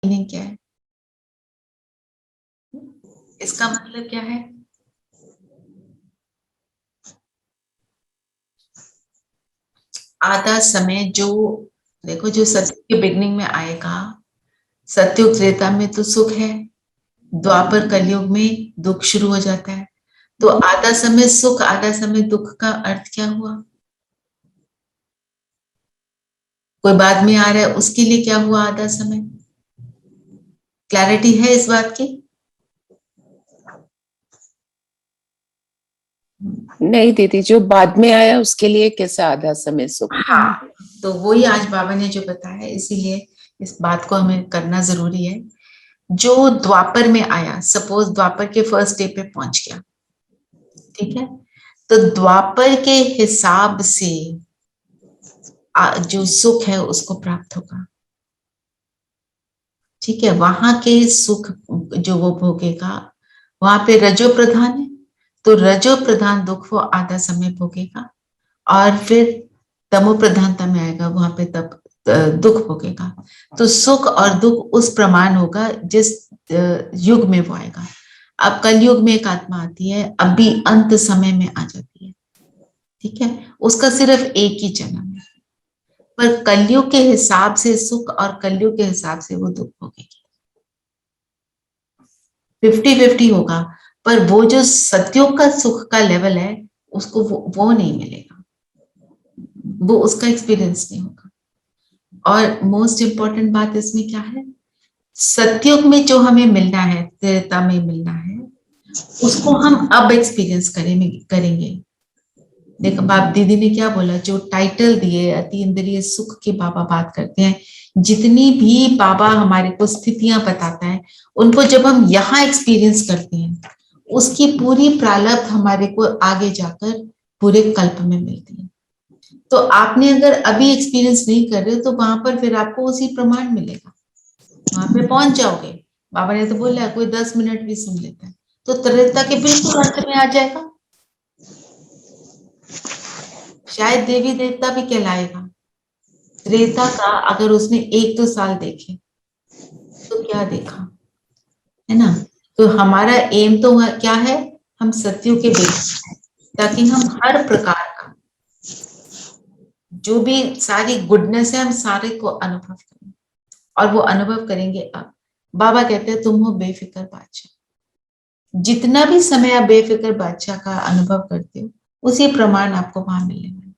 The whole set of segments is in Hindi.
मीनिंग क्या है? इसका मतलब क्या है? आधा समय जो, देखो, जो सत्य के बिगनिंग में आएगा, सत्युग त्रेता में तो सुख है, द्वापर कलयुग में दुख शुरू हो जाता है। तो आधा समय सुख, आधा समय दुख का अर्थ क्या हुआ? कोई बाद में आ रहा है उसके लिए क्या हुआ आधा समय? क्लैरिटी है इस बात की? नहीं दीदी, जो बाद में आया उसके लिए कैसा आधा समय सुख? हाँ, तो वही आज बाबा ने जो बताया, इसीलिए इस बात को हमें करना जरूरी है। जो द्वापर में आया, सपोज द्वापर के फर्स्ट डे पे पहुंच गया, ठीक है, तो द्वापर के हिसाब से जो सुख है उसको प्राप्त होगा, ठीक है। वहां के सुख जो वो भोगेगा, वहां पे रजो प्रधान है, तो रजो प्रधान दुख वो आधा समय भोगेगा, और फिर तमो प्रधानता में आएगा, वहां पे तब दुख भोगेगा। तो सुख और दुख उस प्रमाण होगा जिस युग में वो आएगा। अब कलयुग में एक आत्मा आती है, अभी अंत समय में आ जाती है, ठीक है, उसका सिर्फ एक ही जन्म है, पर कलयुग के हिसाब से सुख और कलयुग के हिसाब से वो दुख भोगेगी। 50-50 होगा, पर वो जो सतयुग का सुख का लेवल है उसको वो नहीं मिलेगा, वो उसका एक्सपीरियंस नहीं होगा। और मोस्ट इंपॉर्टेंट बात इसमें क्या है, सतयुग में जो हमें मिलना है, त्रेता में मिलना है, उसको हम अब एक्सपीरियंस करेंगे। देखो बाप दीदी ने क्या बोला, जो टाइटल दिए अति इंद्रिय सुख की बाबा बात करते हैं, जितनी भी बाबा हमारे को स्थितियां बताता है, उनको जब हम यहाँ एक्सपीरियंस करते हैं, उसकी पूरी प्रारब्ध हमारे को आगे जाकर पूरे कल्प में मिलती है। तो आपने अगर अभी एक्सपीरियंस नहीं कर रहे हो, तो वहां पर फिर आपको उसी प्रमाण मिलेगा, वहां पे पहुंच जाओगे। बाबा ने तो बोला कोई 10 मिनट भी सुन लेता है तो त्रेता के बिल्कुल अंत में आ जाएगा, शायद देवी देवता भी कहलाएगा। त्रेता का अगर उसने 1-2 साल देखे तो क्या देखा, है ना। तो हमारा एम तो क्या है, हम सत्यों के बेटे हैं, ताकि हम हर प्रकार का जो भी सारी गुडनेस है हम सारे को अनुभव करें, और वो अनुभव करेंगे अब। बाबा कहते हैं तुम हो बेफिक्र बादशाह, जितना भी समय आप बेफिक्र बादशाह का अनुभव करते हो, उसी प्रमाण आपको वहां मिलने वाले।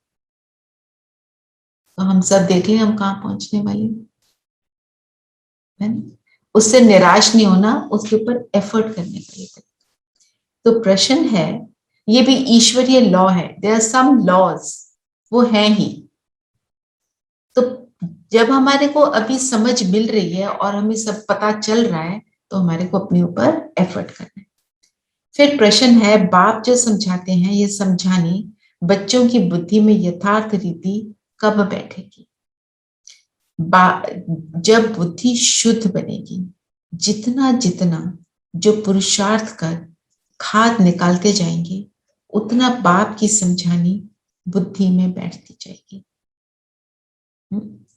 तो हम सब देख लें हम कहाँ पहुंचने वाले है ना, उससे निराश नहीं होना, उसके ऊपर एफर्ट करने के लिए। तो प्रश्न है, ये भी ईश्वरीय लॉ है, देयर आर सम लॉज, वो है ही। तो जब हमारे को अभी समझ मिल रही है और हमें सब पता चल रहा है, तो हमारे को अपने ऊपर एफर्ट करना है। फिर प्रश्न है, बाप जो समझाते हैं ये समझानी बच्चों की बुद्धि में यथार्थ रीति कब बैठेगी? जब बुद्धि शुद्ध बनेगी, जितना जितना जो पुरुषार्थ कर खाद निकालते जाएंगे, उतना बाप की समझानी बुद्धि में बैठती जाएगी।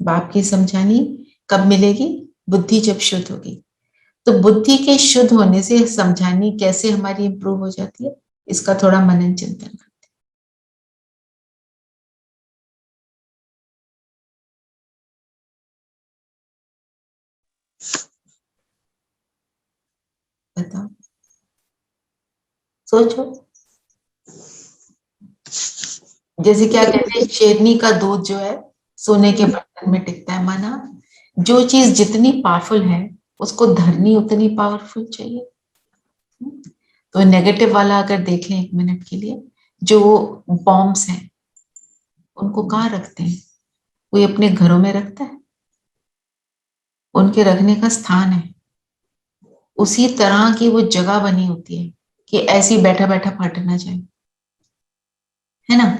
बाप की समझानी कब मिलेगी? बुद्धि जब शुद्ध होगी। तो बुद्धि के शुद्ध होने से समझानी कैसे हमारी इंप्रूव हो जाती है, इसका थोड़ा मनन चिंतन करते हैं। बताओ, सोचो। जैसे क्या कहते हैं, शेरनी का दूध जो है सोने के बर्तन में टिकता है, माना जो चीज जितनी पावरफुल है उसको धरनी उतनी पावरफुल चाहिए। तो नेगेटिव वाला अगर देख लें 1 मिनट के लिए, जो बॉम्ब्स हैं उनको कहाँ रखते हैं? कोई अपने घरों में रखता है? उनके रखने का स्थान है, उसी तरह की वो जगह बनी होती है कि ऐसी बैठा बैठा फट ना जाए, है ना।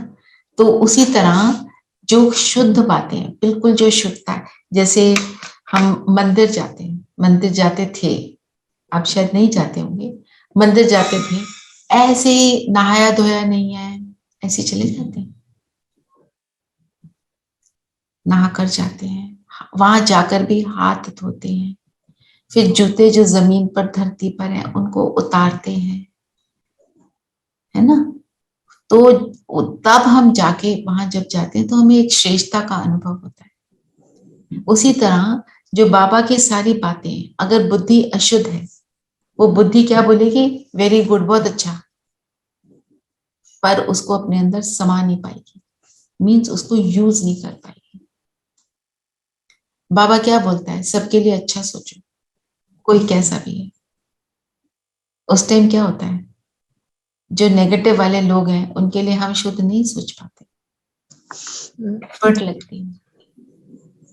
तो उसी तरह जो शुद्ध बातें हैं, बिल्कुल जो शुद्धता है, जैसे हम मंदिर जाते हैं, मंदिर जाते थे, आप शायद नहीं जाते होंगे, मंदिर जाते थे, ऐसे ही नहाया धोया नहीं है, ऐसे चले जाते हैं, नहा कर जाते हैं, वहां जाकर भी हाथ धोते हैं, फिर जूते जो जमीन पर धरती पर हैं उनको उतारते हैं, है ना। तो तब हम जाके वहां जब जाते हैं तो हमें एक श्रेष्ठता का अनुभव होता है। उसी तरह जो बाबा की सारी बातें, अगर बुद्धि अशुद्ध है, वो बुद्धि क्या बोलेगी, वेरी गुड, बहुत अच्छा, पर उसको अपने अंदर समा नहीं पाएगी, मीन्स उसको यूज नहीं कर पाएगी। बाबा क्या बोलता है, सबके लिए अच्छा सोचो, कोई कैसा भी है। उस टाइम क्या होता है, जो नेगेटिव वाले लोग हैं उनके लिए हम शुद्ध नहीं सोच पाते, फट लगती है,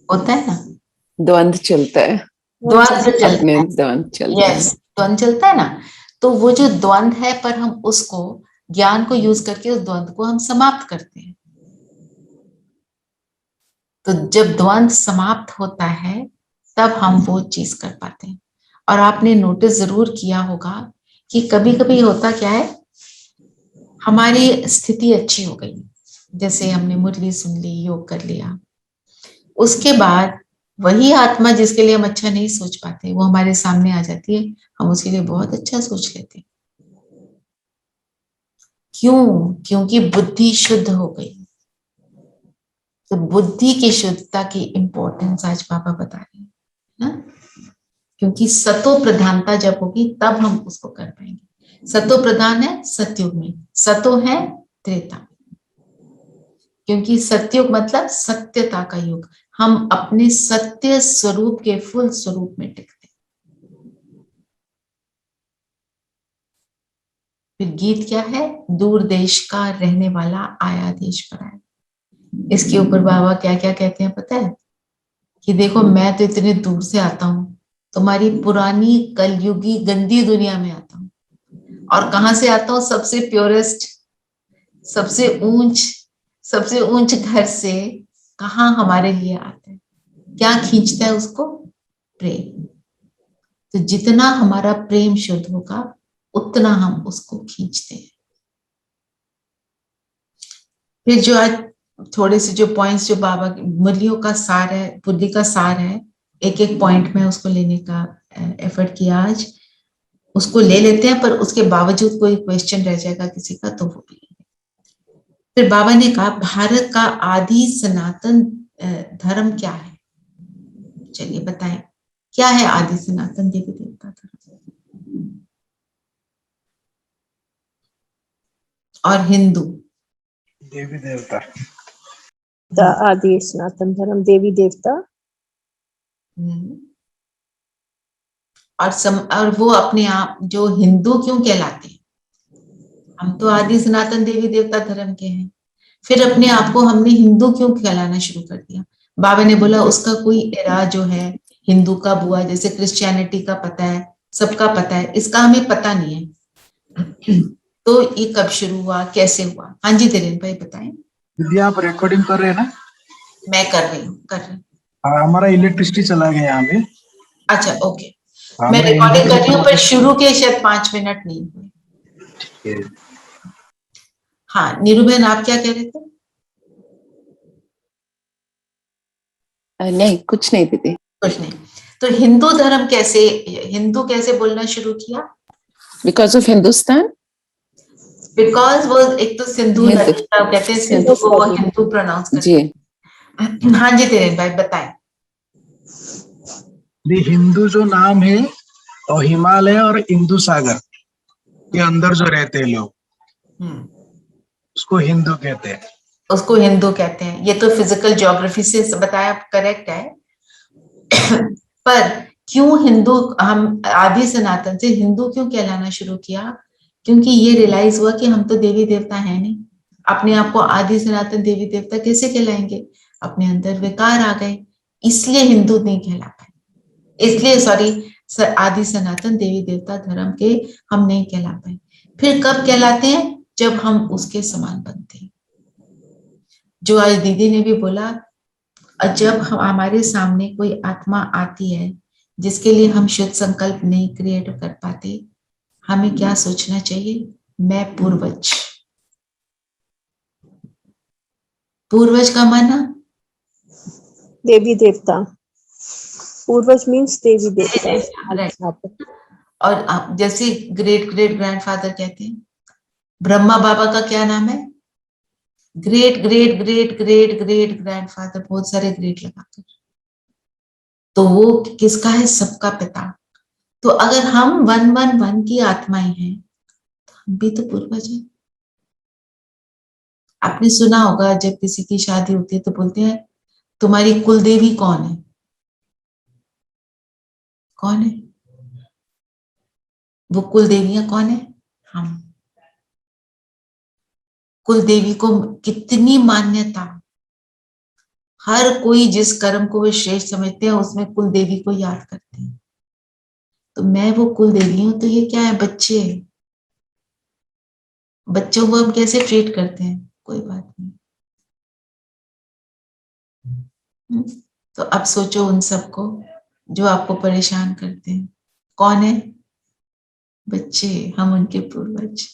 होता है ना, द्वंद चलता है, द्वंद चलता अपने है। द्वंद चलता है। यस, द्वंद चलता है ना। तो वो जो द्वंद है, पर हम उसको ज्ञान को यूज करके उस द्वंद को हम समाप्त करते हैं। तो जब द्वंद समाप्त होता है तब हम वो चीज कर पाते हैं। और आपने नोटिस जरूर किया होगा कि कभी कभी होता क्या है, हमारी स्थिति अच्छी हो गई, जैसे हमने मुरली सुन ली, योग कर लिया, उसके बाद वही आत्मा जिसके लिए हम अच्छा नहीं सोच पाते वो हमारे सामने आ जाती है, हम उसके लिए बहुत अच्छा सोच लेते हैं। क्यों? क्योंकि बुद्धि शुद्ध हो गई। तो बुद्धि की शुद्धता की इंपॉर्टेंस आज बाबा बता रहे हैं ना, क्योंकि सतो प्रधानता जब होगी तब हम उसको कर पाएंगे। सतो प्रधान है सतयुग में, सतो है त्रेता, क्योंकि सतयुग मतलब सत्यता का युग, हम अपने सत्य स्वरूप के फुल स्वरूप में टिकते। फिर गीत क्या है, दूर देश का रहने वाला आया देश पर आया। इसके ऊपर बाबा क्या क्या कहते हैं पता है, कि देखो मैं तो इतने दूर से आता हूं, तुम्हारी पुरानी कलयुगी गंदी दुनिया में आता हूं, और कहां से आता हूं, सबसे प्योरेस्ट, सबसे ऊंच घर से। कहां हमारे लिए आता है, क्या खींचता है उसको, प्रेम। तो जितना हमारा प्रेम शुद्ध होगा उतना हम उसको खींचते हैं। फिर जो आज थोड़े से जो पॉइंट्स जो बाबा की मुरलियों का सार है, बुद्धि का सार है, एक एक पॉइंट में उसको लेने का एफर्ट किया आज, उसको ले लेते हैं, पर उसके बावजूद कोई क्वेश्चन रह जाएगा किसी का तो वो भी। फिर बाबा ने कहा भारत का आदि सनातन धर्म क्या है, चलिए बताएं क्या है आदि सनातन देवी देवता धर्म और हिंदू। देवी देवता आदि सनातन धर्म देवी देवता और वो अपने आप जो हिंदू क्यों कहलाते हैं, हम तो आदि सनातन देवी देवता धर्म के हैं, फिर अपने आप को हमने हिंदू क्यों कहलाना शुरू कर दिया। बाबा ने बोला उसका कोई एरा जो है हिंदू का बुआ, जैसे क्रिश्चियनिटी का पता है, सबका पता है, इसका हमें पता नहीं है। तो ये कब शुरू हुआ, कैसे हुआ। हाँ जी धीरेन्द्र भाई बताएं। दीदी आप रिकॉर्डिंग कर रहे हैं ना? मैं कर रही हूँ, कर रही हूँ। हाँ, हमारा इलेक्ट्रिसिटी चला गया यहाँ पे। अच्छा ओके, हाँ, मैं मेरा रिकॉर्डिंग कर रही हूँ, पर इन्वर्टर शुरू के शायद 5 मिनट नहीं हुए। ठीक है। हाँ नीरू बहन आप क्या कह रहे थे। नहीं कुछ नहीं दीदी। कुछ नहीं। तो हिंदू धर्म कैसे, हिंदू कैसे बोलना शुरू किया, बिकॉज ऑफ हिंदुस्तान, बिकॉज वो एक तो सिंधु हिंदू, नदी का कहते हैं, सिंधु को वो हिंदू प्रोनाउंस जी। करते हैं। हाँ जी धीरेन्द्र भाई बताएं। हिंदू जो नाम है और हिमालय और हिंदू सागर के अंदर जो रहते हैं लोग उसको हिंदू कहते हैं। उसको हिंदू कहते हैं, ये तो फिजिकल ज्योग्राफी से बताया, करेक्ट है। पर क्यों हिंदू, हम आदि सनातन से हिंदू क्यों कहलाना शुरू किया, क्योंकि ये रियलाइज हुआ कि हम तो देवी देवता है नहीं, अपने आप को आदि सनातन देवी देवता कैसे कहलाएंगे, अपने अंदर विकार आ गए, इसलिए हिंदू नहीं कहला पाए, इसलिए सॉरी आदि सनातन देवी देवता धर्म के हम नहीं कहला पाए। फिर कब कहलाते हैं, जब हम उसके समान बनते हैं। जो आज दीदी ने भी बोला, जब हमारे सामने कोई आत्मा आती है जिसके लिए हम शुद्ध संकल्प नहीं क्रिएट कर पाते, हमें क्या सोचना चाहिए, मैं पूर्वज, पूर्वज का माना देवी देवता, पूर्वज मीन्स देवी देवता। राइट। अच्छा, और जैसे ग्रेट ग्रेट ग्रैंडफादर कहते हैं, ब्रह्मा बाबा का क्या नाम है? Great great great great great grandfather, बहुत सारे ग्रेट लगाकर, तो वो किसका है? सबका पिता। तो अगर हम 111 की आत्माएं हैं तो हम भी तो पूर्वज हैं। आपने सुना होगा जब किसी की शादी होती है तो बोलते हैं तुम्हारी कुल देवी कौन है? कौन है वो कुल देवियां? कौन है? हम। कुल देवी को कितनी मान्यता, हर कोई जिस कर्म को वे श्रेष्ठ समझते हैं उसमें कुल देवी को याद करते हैं। तो मैं वो कुल देवी हूं, तो ये क्या है? बच्चे। बच्चों को हम कैसे ट्रीट करते हैं? कोई बात नहीं। तो अब सोचो उन सबको जो आपको परेशान करते हैं, कौन है? बच्चे। हम उनके पूर्वज।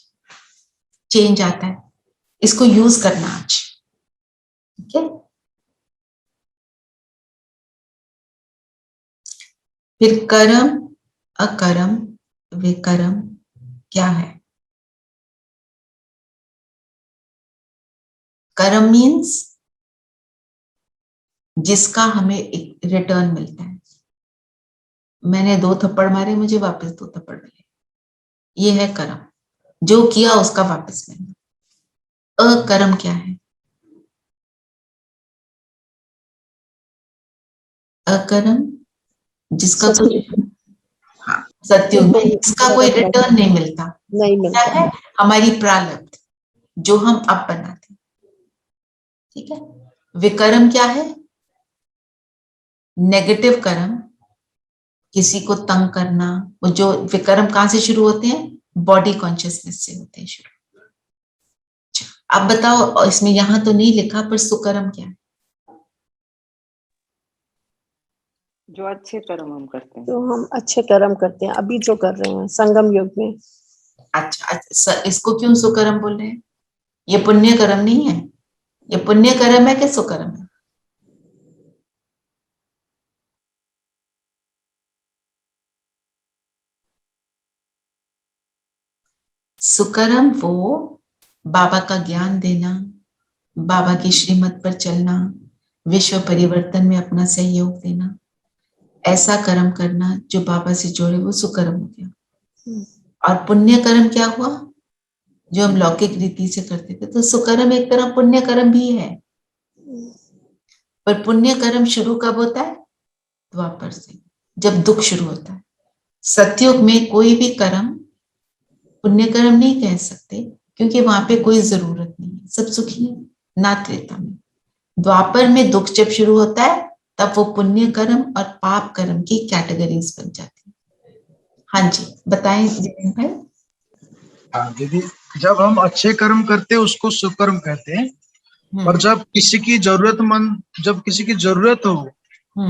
चेंज आता है, इसको यूज करना आज। ठीक है। फिर कर्म, अकर्म, विकर्म क्या है? कर्म मीन्स जिसका हमें एक रिटर्न मिलता है। मैंने 2 थप्पड़ मारे, मुझे वापस 2 थप्पड़ मिले, ये है कर्म। जो किया उसका वापस मिलना। अकर्म क्या है? अकर्म जिसका कोई, हाँ, सत्युग में जिसका कोई रिटर्न नहीं मिलता। नहीं क्या मिलता। है? हमारी प्रारब्ध जो हम अब बनाते हैं। ठीक है। विकर्म क्या है? नेगेटिव कर्म, किसी को तंग करना। वो जो विकर्म कहां से शुरू होते हैं? बॉडी कॉन्शियसनेस से होते हैं शुरू। अब बताओ, और इसमें यहां तो नहीं लिखा, पर सुकर्म क्या है? जो अच्छे कर्म हम करते हैं। तो हम अच्छे कर्म करते हैं, अभी जो कर रहे हैं संगम युग में। अच्छा, इसको क्यों सुकर्म बोल रहे हैं? ये पुण्य कर्म नहीं है। ये पुण्य कर्म है कि सुकर्म है? सुकर्म वो बाबा का ज्ञान देना, बाबा की श्रीमत पर चलना, विश्व परिवर्तन में अपना सहयोग देना, ऐसा कर्म करना जो बाबा से जोड़े, वो सुकर्म हो गया। और पुण्य कर्म क्या हुआ? जो हम लौकिक रीति से करते थे। तो सुकर्म एक तरह पुण्य कर्म भी है, पर पुण्य कर्म शुरू कब होता है? द्वापर से, जब दुख शुरू होता है। सतयुग में कोई भी कर्म पुण्य कर्म नहीं कह सकते, क्योंकि वहां पे कोई जरूरत नहीं है, सब सुखी है। ना त्रेता में, द्वापर में दुख जब शुरू होता है तब वो पुण्य कर्म और पाप कर्म की कैटेगरीज बन जाती है। हाँ जी, बताएं जितेंद्र भाई। हाँ दीदी, जब हम अच्छे कर्म करते हैं उसको सुकर्म कहते हैं, और जब किसी की जरूरत हो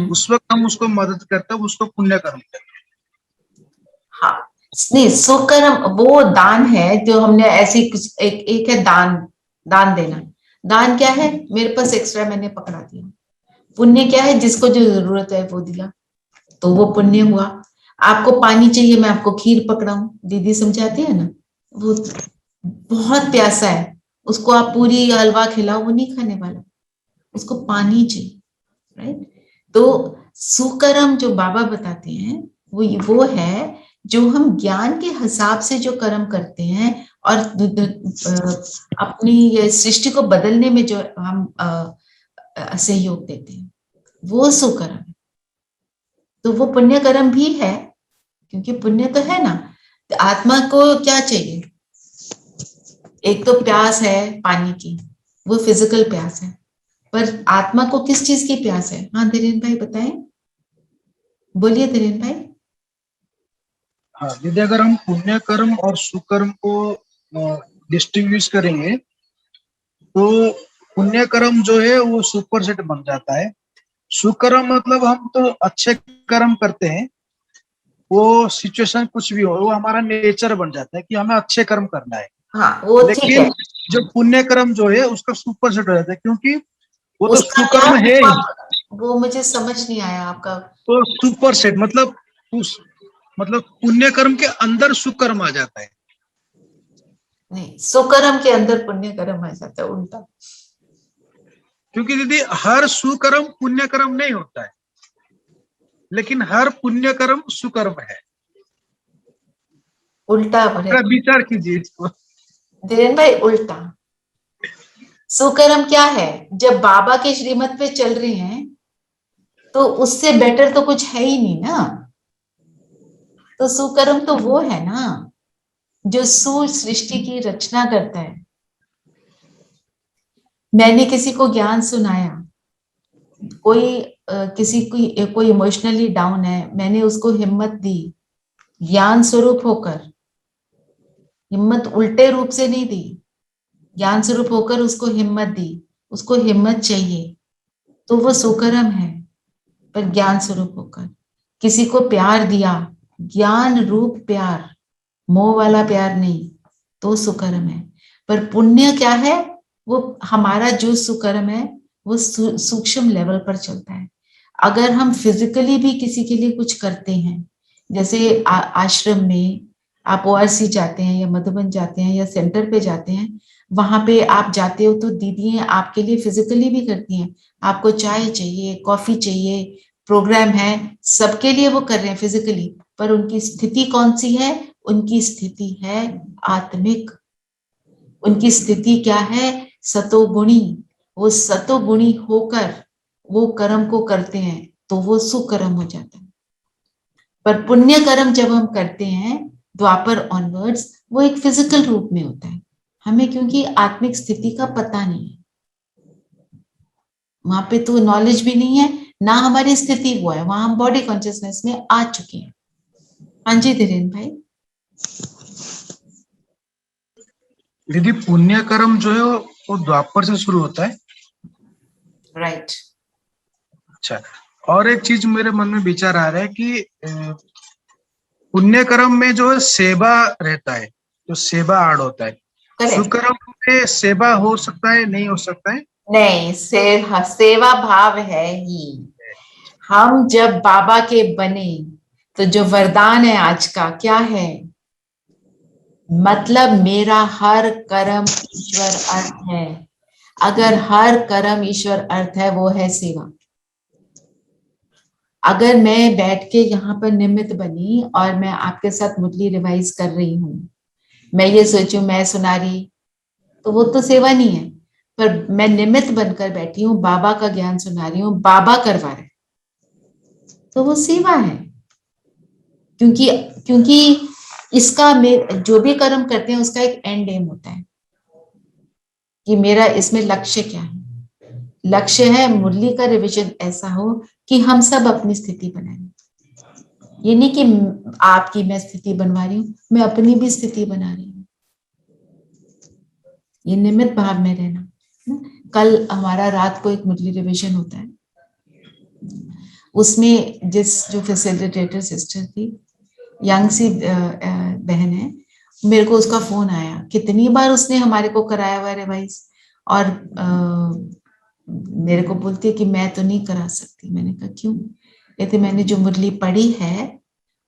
उस वक्त हम उसको मदद करते हैं, उसको पुण्य कर्म कहते हैं। हाँ, नहीं, सुकर्म वो दान है जो हमने ऐसी कुछ एक है दान, दान देना। दान क्या है? मेरे पास एक्स्ट्रा, मैंने पकड़ा दिया। पुण्य क्या है? जिसको जो जरूरत है वो दिया, तो वो पुण्य हुआ। आपको पानी चाहिए, मैं आपको खीर पकड़ाऊं, दीदी समझाती है ना, वो बहुत प्यासा है, उसको आप पूरी हलवा खिलाओ, वो नहीं खाने वाला, उसको पानी चाहिए। राइट। तो सुकर्म जो बाबा बताते हैं वो है जो हम ज्ञान के हिसाब से जो कर्म करते हैं और अपनी सृष्टि को बदलने में जो हम सहयोग देते हैं, वो सुकर्म है। तो वो पुण्य कर्म भी है, क्योंकि पुण्य तो है ना। तो आत्मा को क्या चाहिए? एक तो प्यास है पानी की, वो फिजिकल प्यास है, पर आत्मा को किस चीज की प्यास है? हाँ धीरेन्द्र भाई बताएं, बोलिए धीरेन्द्र भाई। हाँ दीदी, अगर हम पुण्य कर्म और सुकर्म को डिस्टिंग्विश करेंगे तो पुण्य कर्म जो है वो सुपर सेट बन जाता है। सुकर्म मतलब हम तो अच्छे कर्म करते हैं, वो सिचुएशन कुछ भी हो वो हमारा नेचर बन जाता है कि हमें अच्छे कर्म करना है। हाँ वो ठीक है। लेकिन जो पुण्य कर्म जो है उसका सुपर सेट हो जाता है, क्योंकि वो तो उसका क्या सुकर्म है ही। वो मुझे समझ नहीं आया आपका। तो सुपर सेट मतलब पुण्य कर्म के अंदर सुकर्म आ जाता है। नहीं, सुकर्म के अंदर पुण्य कर्म आ जाता है, उल्टा। क्योंकि दीदी हर सुकर्म पुण्य कर्म नहीं होता है, लेकिन हर पुण्य कर्म सुकर्म है। उल्टा थोड़ा विचार कीजिए इसको। धीरेन भाई, उल्टा। सुकर्म क्या है? जब बाबा के श्रीमत पे चल रहे हैं तो उससे बेटर तो कुछ है ही नहीं ना। तो सुकर्म तो वो है ना जो सृष्टि की रचना करता है। मैंने किसी को ज्ञान सुनाया, किसी कोई इमोशनली डाउन है, मैंने उसको हिम्मत दी ज्ञान स्वरूप होकर। हिम्मत उल्टे रूप से नहीं दी, ज्ञान स्वरूप होकर उसको हिम्मत दी। उसको हिम्मत चाहिए तो वो सुकर्म है, पर ज्ञान स्वरूप होकर। किसी को प्यार दिया, ज्ञान रूप प्यार, मोह वाला प्यार नहीं, तो सुकर्म है। पर पुण्य क्या है? वो हमारा जो सुकर्म है वो सूक्ष्म लेवल पर चलता है। अगर हम फिजिकली भी किसी के लिए कुछ करते हैं, जैसे आश्रम में आप ओआरसी जाते हैं या मधुबन जाते हैं या सेंटर पे जाते हैं, वहां पे आप जाते हो तो दीदियां आपके लिए फिजिकली भी करती हैं। आपको चाय चाहिए, कॉफी चाहिए, प्रोग्राम है, सबके लिए वो कर रहे हैं फिजिकली, पर उनकी स्थिति कौन सी है? उनकी स्थिति है आत्मिक। उनकी स्थिति क्या है? सतोगुणी। वो सतोगुणी होकर वो कर्म को करते हैं तो वो सुकर्म हो जाता है। पर पुण्य कर्म जब हम करते हैं द्वापर ऑनवर्ड्स, वो एक फिजिकल रूप में होता है। हमें क्योंकि आत्मिक स्थिति का पता नहीं है, वहां पे तो नॉलेज भी नहीं है ना, हमारी स्थिति वो है, वहां हम बॉडी कॉन्शियसनेस में आ चुके हैं। हाँ जी धीरेन्द्र भाई। दीदी पुण्य कर्म जो है वो द्वापर से शुरू होता है। राइट। अच्छा, और एक चीज मेरे मन में विचार आ रहा है कि पुण्य कर्म में जो है सेवा रहता है, जो सेवा आड़ होता है। करेक्ट। सुकर्म में सेवा हो सकता है, नहीं हो सकता है? नहीं, सेवा भाव है ही। हम जब बाबा के बने तो जो वरदान है आज का क्या है? मतलब मेरा हर कर्म ईश्वर अर्थ है। अगर हर कर्म ईश्वर अर्थ है, वो है सेवा। अगर मैं बैठ के यहाँ पर निमित्त बनी और मैं आपके साथ मुरली रिवाइज कर रही हूँ, मैं ये सोचूं मैं सुना रही, तो वो तो सेवा नहीं है। पर मैं निमित्त बनकर बैठी हूँ, बाबा का ज्ञान सुना रही हूँ, बाबा करवा रहे, तो वो सेवा है। क्योंकि क्योंकि इसका जो भी कर्म करते हैं उसका एक एंड एम होता है कि मेरा इसमें लक्ष्य क्या है। लक्ष्य है मुरली का रिवीजन ऐसा हो कि हम सब अपनी स्थिति बनाएं। ये नहीं कि आपकी मैं स्थिति बनवा रही हूँ, मैं अपनी भी स्थिति बना रही हूँ। ये निमित्त भाव में रहना। कल हमारा रात को एक मुरली रिवीजन होता है, उसमें जो फैसिलिटेटर सिस्टर थी, यंग सी बहन है, मेरे को उसका फोन आया, कितनी बार उसने हमारे को कराया हुआ रिवाइज, और मेरे को बोलती है कि मैं तो नहीं करा सकती। मैंने कहा क्यों? कहते मैंने जो मुरली पढ़ी है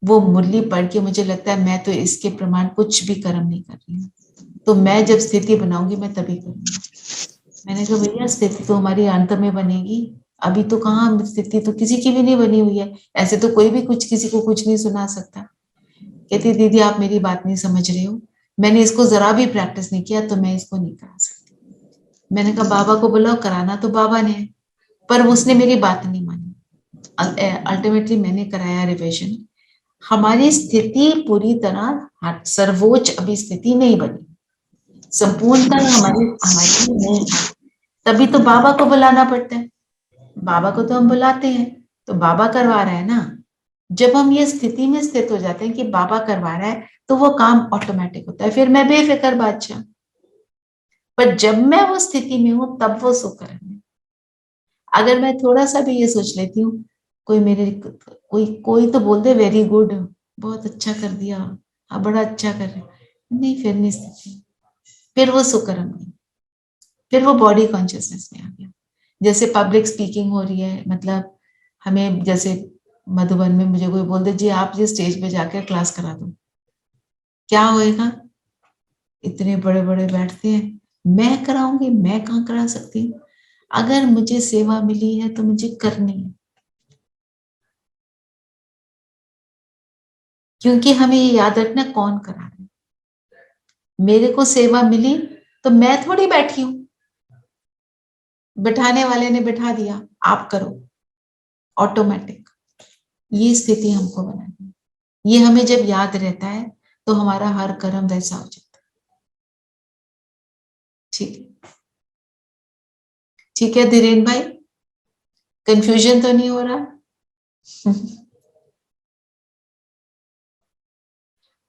वो मुरली पढ़ के मुझे लगता है मैं तो इसके प्रमाण कुछ भी कर्म नहीं कर रही हूँ, तो मैं जब स्थिति बनाऊंगी मैं तभी करूंगी। मैंने कहा भैया स्थिति तो हमारी अंत में बनेगी, अभी तो कहाँ स्थिति तो किसी की भी नहीं बनी हुई है, ऐसे तो कोई भी कुछ किसी को कुछ नहीं सुना सकता। कहती दीदी आप मेरी बात नहीं समझ रहे हो, मैंने इसको जरा भी प्रैक्टिस नहीं किया तो मैं इसको नहीं करा सकती। मैंने कहा बाबा को बुलाओ, कराना तो बाबा ने, पर उसने मेरी बात नहीं मानी। अल्टीमेटली मैंने कराया रिविजन। हमारी स्थिति पूरी तरह सर्वोच्च अभी स्थिति नहीं बनी, संपूर्णतः हमारी नहीं, तभी तो बाबा को बुलाना पड़ता है। बाबा को तो हम बुलाते हैं तो बाबा करवा रहा है ना। जब हम ये स्थिति में स्थित हो जाते हैं कि बाबा करवा रहा है तो वो काम ऑटोमेटिक होता है, फिर मैं बेफिक्र बादशाह। पर जब मैं वो स्थिति में हूं तब वो सुकर्म है। अगर मैं थोड़ा सा भी ये सोच लेती हूँ कोई तो बोल दे वेरी गुड, बहुत अच्छा कर दिया, हाँ बड़ा अच्छा कर रहे, नहीं फिर नहीं स्थिति, फिर वो सुकर्म नहीं, फिर वो बॉडी कॉन्शियसनेस में आ गया। जैसे पब्लिक स्पीकिंग हो रही है, मतलब हमें जैसे मधुबन में मुझे कोई बोल दे जी आप ये स्टेज पे जाकर क्लास करा दो, क्या होएगा? इतने बड़े बड़े बैठते हैं, मैं कराऊंगी? मैं कहाँ करा सकती हूँ? अगर मुझे सेवा मिली है तो मुझे करनी है, क्योंकि हमें ये याद रखना कौन करा रहा है। मेरे को सेवा मिली तो मैं थोड़ी बैठी हूं, बिठाने वाले ने बिठा दिया, आप करो, ऑटोमेटिक। ये स्थिति हमको बनानी है। ये हमें जब याद रहता है तो हमारा हर कर्म वैसा हो जाता है। ठीक है, ठीक है धीरेन भाई, कंफ्यूजन तो नहीं हो रहा?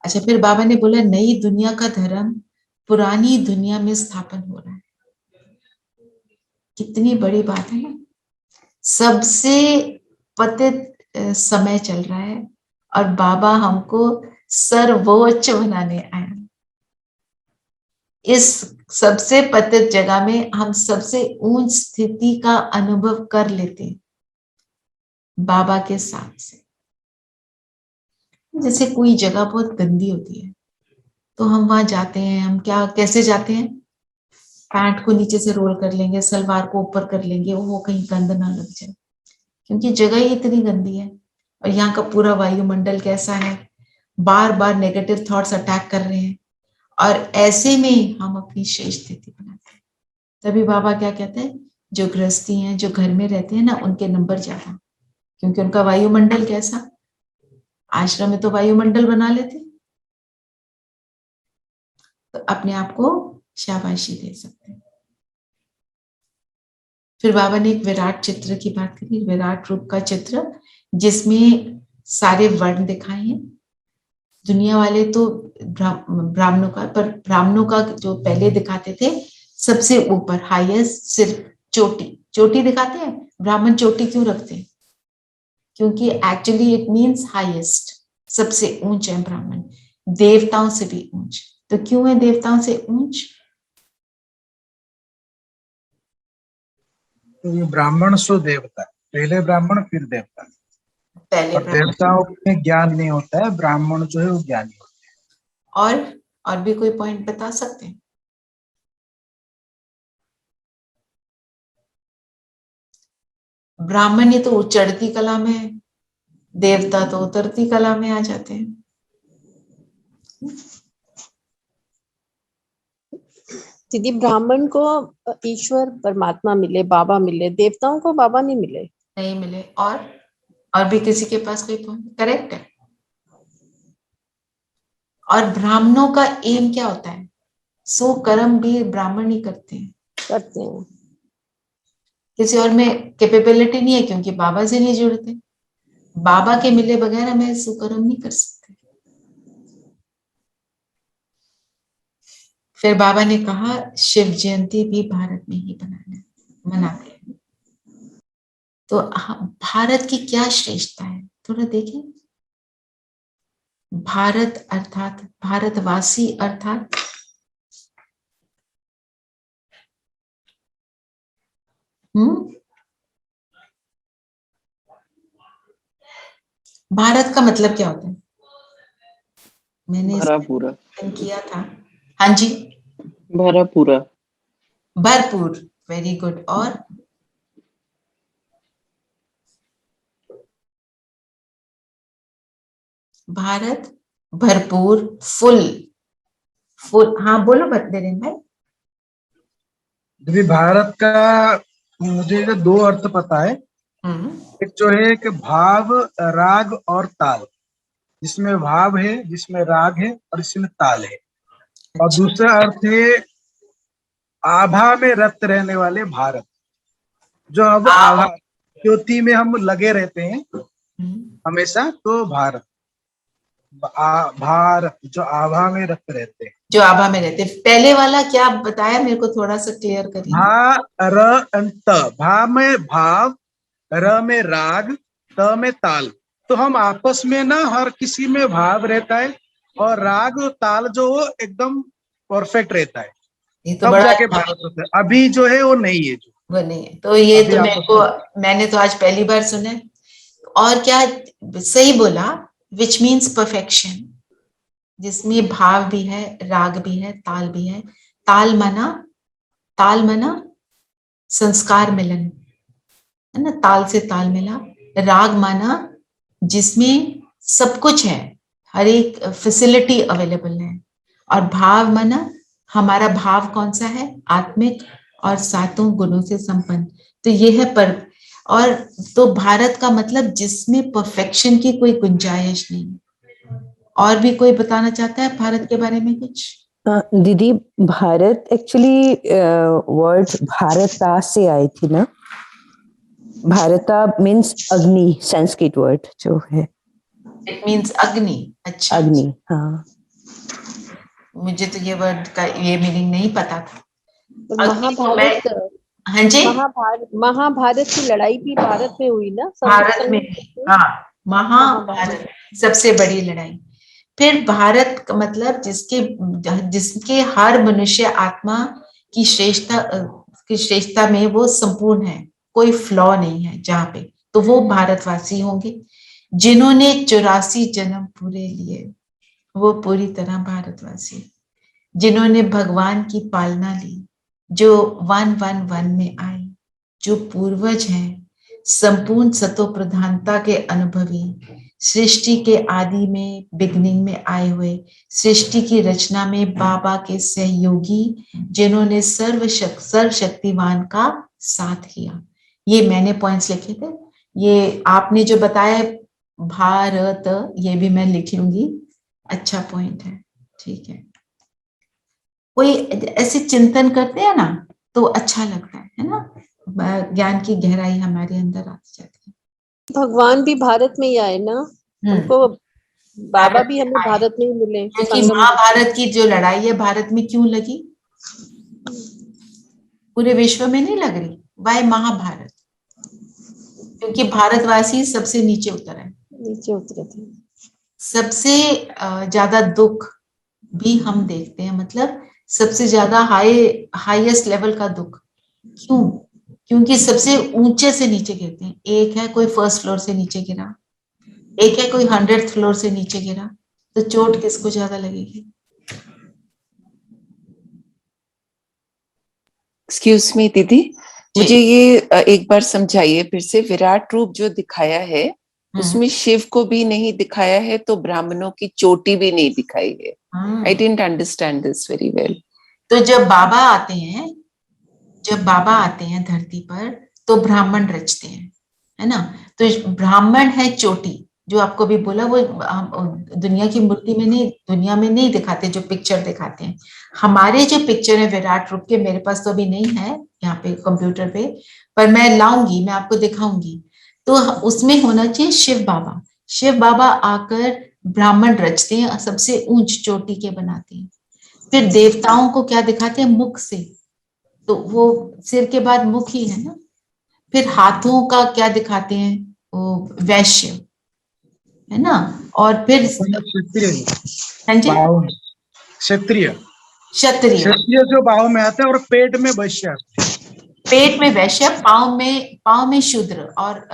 अच्छा, फिर बाबा ने बोला नई दुनिया का धर्म पुरानी दुनिया में स्थापन हो रहा है। कितनी बड़ी बात है ना। सबसे पतित समय चल रहा है और बाबा हमको सर्वोच्च बनाने आया। इस सबसे पतित जगह में हम सबसे ऊंच स्थिति का अनुभव कर लेते हैं बाबा के साथ से। जैसे कोई जगह बहुत गंदी होती है तो हम वहां जाते हैं, हम क्या कैसे जाते हैं? पैंट को नीचे से रोल कर लेंगे, सलवार को ऊपर कर लेंगे, वो कहीं गंद ना लग जाए, क्योंकि जगह ही इतनी गंदी है। और यहाँ का पूरा वायुमंडल कैसा है, बार बार नेगेटिव थॉट्स अटैक कर रहे हैं, और ऐसे में हम अपनी शेष स्थिति बनाते हैं। तभी बाबा क्या कहते हैं, जो गृहस्थी हैं, जो घर में रहते हैं ना, उनके नंबर ज्यादा, क्योंकि उनका वायुमंडल कैसा, आश्रम में तो वायुमंडल बना लेते, तो अपने आप को शाबाशी दे सकते हैं। फिर बाबा ने एक विराट चित्र की बात करी, विराट रूप का चित्र जिसमें सारे वर्ण दिखाए हैं। दुनिया वाले तो ब्राह्मणों का, पर ब्राह्मणों का जो पहले दिखाते थे सबसे ऊपर हाईएस्ट, सिर्फ चोटी चोटी दिखाते हैं। ब्राह्मण चोटी क्यों रखते हैं? क्योंकि एक्चुअली इट मीन्स हाईएस्ट, सबसे ऊंच है ब्राह्मण, देवताओं से भी ऊंच। तो क्यों है देवताओं से ऊंच? तो ये ब्राह्मण सो देवता, पहले ब्राह्मण फिर देवता। पहले और देवताओं में ज्ञान नहीं होता है, ब्राह्मण जो है वो ज्ञानी होता है। और भी कोई पॉइंट बता सकते हैं? ब्राह्मण ही तो चढ़ती कला में है, देवता तो उतरती कला में आ जाते हैं। दीदी ब्राह्मण को ईश्वर परमात्मा मिले, बाबा मिले, देवताओं को बाबा नहीं मिले। नहीं मिले। और भी किसी के पास कोई पॉइंट? करेक्ट है। और ब्राह्मणों का एम क्या होता है? सो कर्म भी ब्राह्मण ही करते हैं। किसी और में कैपेबिलिटी नहीं है, क्योंकि बाबा से नहीं जुड़ते। बाबा के मिले बगैर हमें सुकर्म नहीं कर सकते। फिर बाबा ने कहा शिव जयंती भी भारत में ही मनाते हैं। तो भारत की क्या श्रेष्ठता है, थोड़ा देखें। भारत अर्थात भारतवासी अर्थात भारत का मतलब क्या होता है? मैंने भरा पूरा। किया था। हाँ जी, भरा पूरा। भरपूर, वेरी गुड। और भारत भरपूर, फुल। हाँ बोलो बदलेन भाई। दीदी भारत का मुझे दो अर्थ पता है। एक जो है कि भाव, राग और ताल, जिसमें भाव है, जिसमें राग है और इसमें ताल है। और दूसरा अर्थ है आभा में रत रहने वाले भारत, जो अब आभा ज्योति में हम लगे रहते हैं हमेशा, तो भारत भारत जो आभा में रत रहते हैं, जो आभा में रहते। पहले वाला क्या बताया, मेरे को थोड़ा सा क्लियर करिए। भा र त, भा में भाव, र में राग, त में ताल। तो हम आपस में ना हर किसी में भाव रहता है और राग और ताल जो एकदम परफेक्ट रहता है, ये तो तब बड़ा जाके भारत होता है। अभी जो है वो नहीं है। जो वो नहीं है। तो ये अभी तो आप मैंने तो आज पहली बार सुना है। और क्या सही बोला, विच मीन्स परफेक्शन, जिसमें भाव भी है, राग भी है, ताल भी है। ताल मना संस्कार मिलन, है ना, ताल से ताल मिला। राग माना जिसमें सब कुछ है, हर एक फैसिलिटी अवेलेबल है। और भाव माना हमारा भाव कौन सा है, आत्मिक और सातों गुणों से संपन्न। तो ये है पर। और तो भारत का मतलब जिसमें परफेक्शन की कोई गुंजाइश नहीं। और भी कोई बताना चाहता है भारत के बारे में कुछ? दीदी, भारत एक्चुअली वर्ड भारता से आई थी ना। भारता मीन्स अग्नि, संस्कृत वर्ड जो है। इट मीन्स अग्नि। अच्छा, अग्नि, हाँ। मुझे तो ये वर्ड का ये मीनिंग नहीं पता था। और महाभारत, हाँ जी, महाभारत की लड़ाई भी भारत में हुई ना, भारत में। हाँ, महाभारत सबसे बड़ी लड़ाई। फिर भारत का मतलब जिसके हर मनुष्य आत्मा की श्रेष्ठता में वो संपूर्ण है, कोई फ्लॉ नहीं है जहाँ पे, तो वो भारतवासी होंगे। जिन्होंने 84 जन्म पूरे लिए, वो पूरी तरह भारतवासी। जिन्होंने भगवान की पालना ली, जो 111 में आए, जो पूर्वज हैं, संपूर्ण सतो प्रधानता के अनुभवी, सृष्टि के आदि में बिगनिंग में आए हुए, सृष्टि की रचना में बाबा के सहयोगी, जिन्होंने सर्वशक्तिमान का साथ किया। ये मैंने पॉइंट्स लिखे थे। ये आपने जो बताया भारत, ये भी मैं लिख लूंगी। अच्छा पॉइंट है, ठीक है। कोई ऐसे चिंतन करते हैं ना तो अच्छा लगता है ना, ज्ञान की गहराई हमारे अंदर आती जाती है। भगवान भी भारत में ही आए ना, हमको बाबा भी हमें भारत में ही मिले। क्योंकि महाभारत की जो लड़ाई है भारत में क्यों लगी, पूरे विश्व में नहीं लग रही। वाई महाभारत? क्योंकि भारतवासी सबसे नीचे उतरे थे। सबसे ज्यादा दुख भी हम देखते हैं, मतलब सबसे ज्यादा हाईएस्ट लेवल का दुख। क्यों? क्योंकि सबसे ऊंचे से नीचे गिरते हैं। एक है कोई फर्स्ट फ्लोर से नीचे गिरा, एक है कोई 100th फ्लोर से नीचे गिरा, तो चोट किसको ज्यादा लगेगी? एक्सक्यूज मी दीदी, मुझे ये एक बार समझाइए फिर से। विराट रूप जो दिखाया है उसमें शिव को भी नहीं दिखाया है, तो ब्राह्मणों की चोटी भी नहीं दिखाई है। I didn't understand this very well. तो जब बाबा आते हैं धरती पर, तो ब्राह्मण रचते हैं, है ना। तो ब्राह्मण है चोटी, जो आपको भी बोला, वो दुनिया की मूर्ति में नहीं, दुनिया में नहीं दिखाते, जो पिक्चर दिखाते हैं। हमारे जो पिक्चर है विराट रूप के, मेरे पास तो अभी नहीं है यहाँ पे कंप्यूटर पे, पर मैं लाऊंगी, मैं आपको दिखाऊंगी। तो उसमें होना चाहिए शिव बाबा। शिव बाबा आकर ब्राह्मण रचते हैं, सबसे ऊंच चोटी के बनाते हैं। फिर देवताओं को क्या दिखाते हैं, मुख से, तो वो सिर के बाद मुख ही है ना। फिर हाथों का क्या दिखाते हैं, वो वैश्य, है ना। और फिर क्षत्रिय क्षत्रिय जो भाव में आते हैं, और पेट में वैश्य आते हैं। पेट में वैश्य, पाँव में शूद्र, और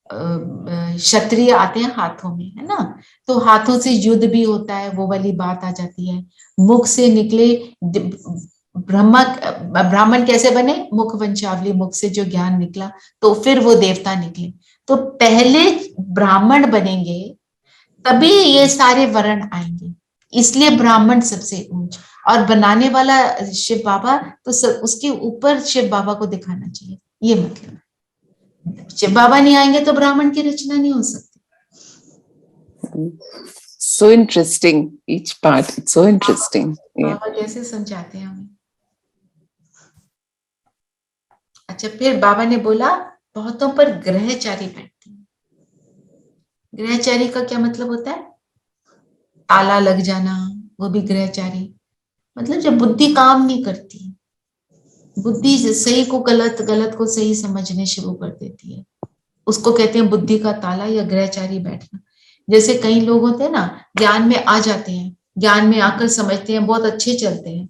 क्षत्रिय आते हैं हाथों में, है ना। तो हाथों से युद्ध भी होता है, वो वाली बात आ जाती है। मुख से निकले ब्राह्मण कैसे बने, मुख वंशावली, मुख से जो ज्ञान निकला, तो फिर वो देवता निकले। तो पहले ब्राह्मण बनेंगे, तभी ये सारे वर्ण आएंगे। इसलिए ब्राह्मण सबसे ऊंच, और बनाने वाला शिव बाबा, तो उसके ऊपर शिव बाबा को दिखाना चाहिए, ये मतलब है। शिव बाबा नहीं आएंगे तो ब्राह्मण की रचना नहीं हो सकती। So interesting, each part, it's so interesting. बाबा कैसे समझाते हैं हमें। अच्छा, फिर बाबा ने बोला बहुतों पर ग्रहचारी बैठती है। ग्रहचारी का क्या मतलब होता है, ताला लग जाना, वो भी ग्रहचारी। मतलब जब बुद्धि काम नहीं करती, बुद्धि सही को गलत, गलत को सही समझने शुरू कर देती है, उसको कहते हैं बुद्धि का ताला या ग्रहचारी बैठना। जैसे कई लोग होते हैं ना, ज्ञान में आ जाते हैं, ज्ञान में आकर समझते हैं, बहुत अच्छे चलते हैं,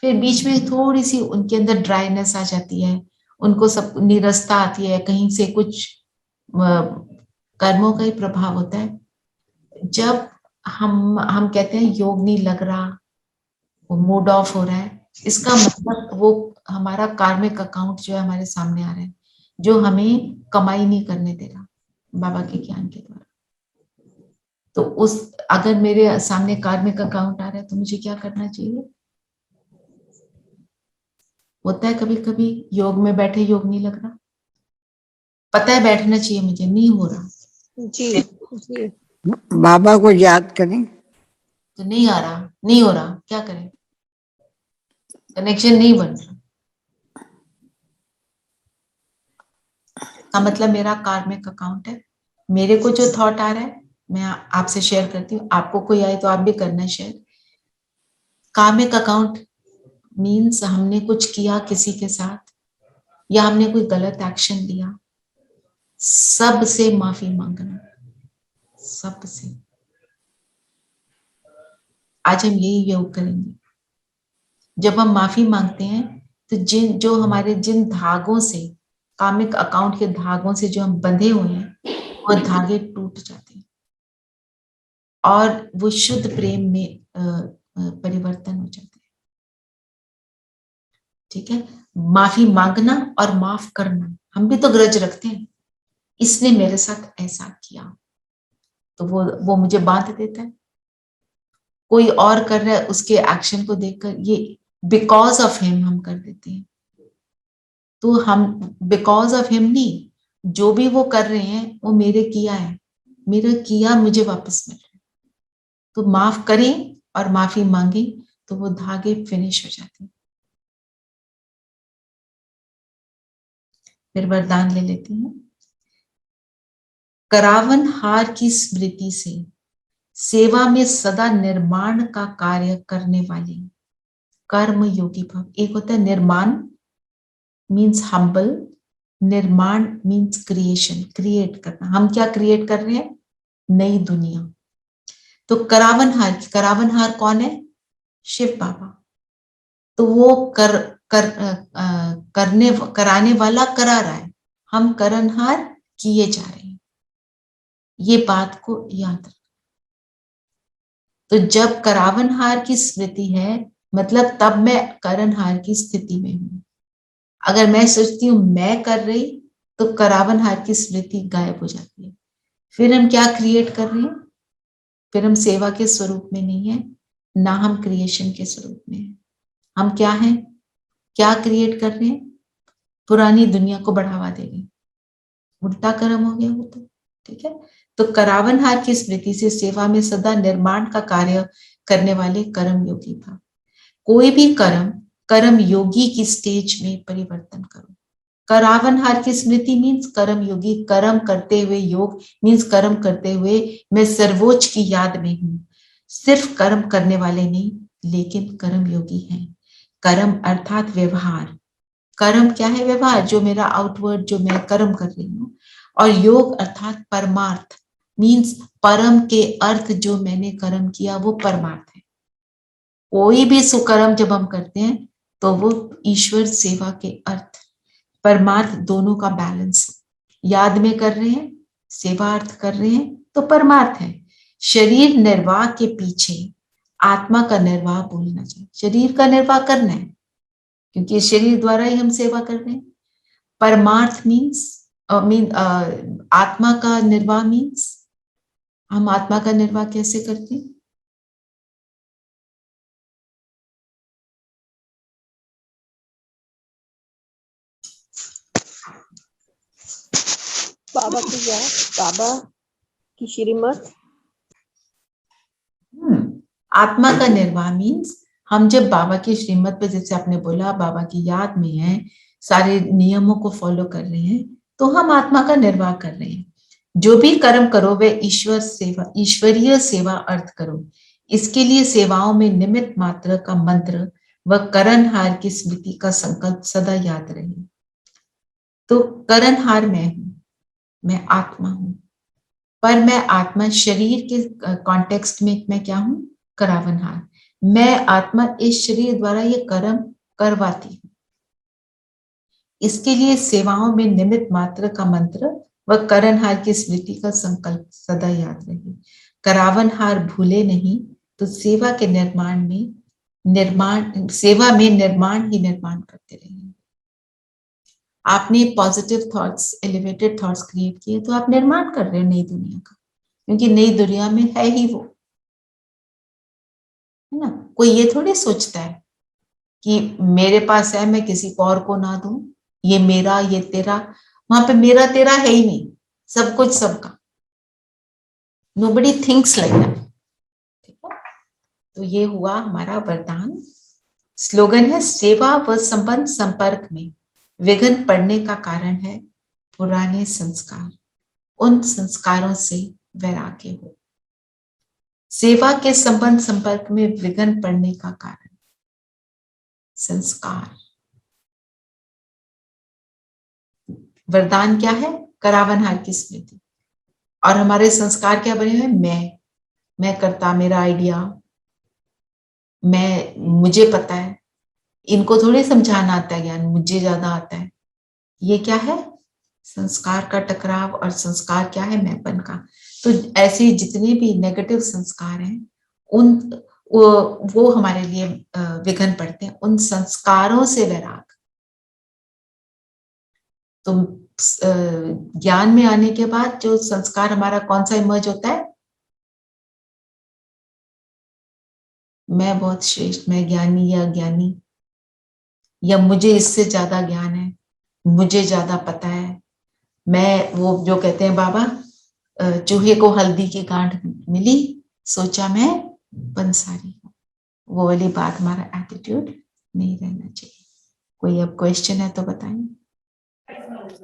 फिर बीच में थोड़ी सी उनके अंदर ड्राइनेस आ जाती है, उनको सब नीरसता आती है, कहीं से कुछ कर्मों का ही प्रभाव होता है। जब हम कहते हैं योग नहीं लग रहा, वो मूड ऑफ हो रहा है, इसका मतलब वो हमारा कार्मिक अकाउंट जो है हमारे सामने आ रहा है, जो हमें कमाई नहीं करने दे रहा बाबा के ज्ञान के द्वारा। तो उस अगर मेरे सामने कार्मिक अकाउंट आ रहा है तो मुझे क्या करना चाहिए? होता है कभी कभी योग में बैठे योग नहीं लग रहा, पता है बैठना चाहिए मुझे, नहीं हो रहा, जी जी बाबा को याद करें। तो नहीं आ रहा, नहीं हो रहा, क्या करें? कनेक्शन नहीं बन रहा, का मतलब मेरा कार्मिक अकाउंट है। मेरे को जो थॉट आ रहा है मैं आपसे शेयर करती हूँ, आपको कोई आए तो आप भी करना शेयर। कार्मिक अकाउंट मीन्स हमने कुछ किया किसी के साथ, या हमने कोई गलत एक्शन लिया, सबसे माफी मांगना, सबसे। आज हम यही योग करेंगे। जब हम माफी मांगते हैं तो जो हमारे जिन धागों से, कामिक अकाउंट के धागों से जो हम बंधे हुए हैं, वो धागे टूट जाते हैं और वो शुद्ध प्रेम में परिवर्तन हो जाते हैं। ठीक है, माफी मांगना और माफ करना। हम भी तो ग्रज रखते हैं, इसने मेरे साथ ऐसा किया, तो वो मुझे बांध देता है। कोई और कर रहा है, उसके एक्शन को देखकर ये बिकॉज ऑफ हिम हम कर देते हैं। तो हम बिकॉज ऑफ हिम नहीं, जो भी वो कर रहे हैं वो मेरे किया है, मेरा किया मुझे वापस मिल रहा है। तो माफ करें और माफी मांगे तो वो धागे फिनिश हो जाते हैं। फिर वरदान ले लेती हूँ। करावन हार की स्मृति से सेवा में सदा निर्माण का कार्य करने वाले कर्म योगी भव। एक होता है निर्माण, मीन्स हम्बल, निर्माण मीन्स क्रिएशन, क्रिएट करना। हम क्या क्रिएट कर रहे हैं? नई दुनिया। तो करावनहार, करावनहार कौन है? शिव बाबा। तो वो कराने वाला करा रहा है, हम करनहार किए जा रहे हैं। ये बात को याद रखना। तो जब करावनहार की स्मृति है, मतलब तब मैं करनहार की स्थिति में हूं। अगर मैं सोचती हूं मैं कर रही, तो करावनहार की स्मृति गायब हो जाती है। फिर हम क्या क्रिएट कर रहे हैं? फिर हम सेवा के स्वरूप में नहीं है, ना हम क्रिएशन के स्वरूप में है। हम क्या हैं? क्या क्रिएट कर रहे हैं? पुरानी दुनिया को बढ़ावा दे रहे हैं। उल्टा कर्म हो गया वो तो। ठीक है, तो करावनहार की स्मृति से सेवा में सदा निर्माण का कार्य करने वाले कर्म योगी भाव। कोई भी कर्म योगी की स्टेज में परिवर्तन करो। करावनहार की स्मृति मीन्स कर्म योगी, कर्म करते हुए, योग मीन्स कर्म करते हुए मैं सर्वोच्च की याद में हूं। सिर्फ कर्म करने वाले नहीं, लेकिन कर्म योगी हैं। कर्म अर्थात व्यवहार। कर्म क्या है? व्यवहार, जो मेरा आउटवर्ड, जो मैं कर्म कर रही हूँ। और योग अर्थात परमार्थ, मीन्स परम के अर्थ, जो मैंने कर्म किया वो परमार्थ है। कोई भी सुकर्म जब हम करते हैं तो वो ईश्वर सेवा के अर्थ परमार्थ दोनों का बैलेंस। याद में कर रहे हैं, सेवा अर्थ कर रहे हैं, तो परमार्थ है। शरीर निर्वाह के पीछे आत्मा का निर्वाह बोलना चाहिए। शरीर का निर्वाह करना है, क्योंकि इस शरीर द्वारा ही हम सेवा कर रहे हैं। परमार्थ मीन्स आत्मा का निर्वाह मीन्स हम आत्मा का निर्वाह कैसे करते हैं? बाबा की याद, बाबा की श्रीमत। आत्मा का निर्वाह मीन्स हम जब बाबा की श्रीमत पे, जैसे आपने बोला, बाबा की याद में है, सारे नियमों को फॉलो कर रहे हैं, तो हम आत्मा का निर्वाह कर रहे हैं। जो भी कर्म करो वे ईश्वर सेवा, ईश्वरीय सेवा अर्थ करो। इसके लिए सेवाओं में निमित्त मात्र का मंत्र व करणहार की स्मृति का संकल्प सदा याद रहे। तो करणहार मैं हूं, मैं आत्मा हूं, पर मैं आत्मा शरीर के कॉन्टेक्स्ट में मैं क्या हूं? करावनहार। मैं आत्मा इस शरीर द्वारा ये कर्म करवाती हूं। इसके लिए सेवाओं में निमित्त मात्र का मंत्र व करणहार की स्मृति का संकल्प सदा याद रहे। करावनहार भूले नहीं तो सेवा के निर्माण ही निर्माण करते रहेंगे। आपने positive thoughts, elevated thoughts create किए तो आप निर्माण कर रहे हो नई दुनिया का, क्योंकि नई दुनिया में है ही वो, है ना। कोई ये थोड़ी सोचता है कि मेरे पास है, मैं किसी को और को ना दूं, ये मेरा ये तेरा। वहां पे मेरा तेरा है ही नहीं, सब कुछ सबका। Nobody thinks like that. ठीक है, तो ये हुआ हमारा वरदान। स्लोगन है, सेवा व संबंध संपर्क में विघ्न पड़ने का कारण है पुराने संस्कार, उन संस्कारों से वैराग्य हो। सेवा के संबंध संपर्क में विघ्न पड़ने का कारण संस्कार। वरदान क्या है? करावनहार की स्मृति। और हमारे संस्कार क्या बने हुए? मैं करता, मेरा आइडिया, मुझे पता है। इनको थोड़ी समझाना आता है ज्ञान, मुझे ज्यादा आता है। ये क्या है? संस्कार का टकराव। और संस्कार क्या है? मैंपन का। तो ऐसे जितने भी नेगेटिव संस्कार हैं वो हमारे लिए विघ्न पड़ते हैं। उन संस्कारों से वैराग। तो ज्ञान में आने के बाद जो संस्कार हमारा कौन सा इमर्ज होता है? मैं बहुत श्रेष्ठ, मैं ज्ञानी या अज्ञानी, या मुझे इससे ज्यादा ज्ञान है, मुझे ज्यादा पता है। मैं वो जो कहते हैं बाबा, चूहे को हल्दी की गांठ मिली, सोचा मैं पंसारी हूं। वो वाली बात, हमारा एटीट्यूड नहीं रहना चाहिए। कोई अब क्वेश्चन है तो बताएं।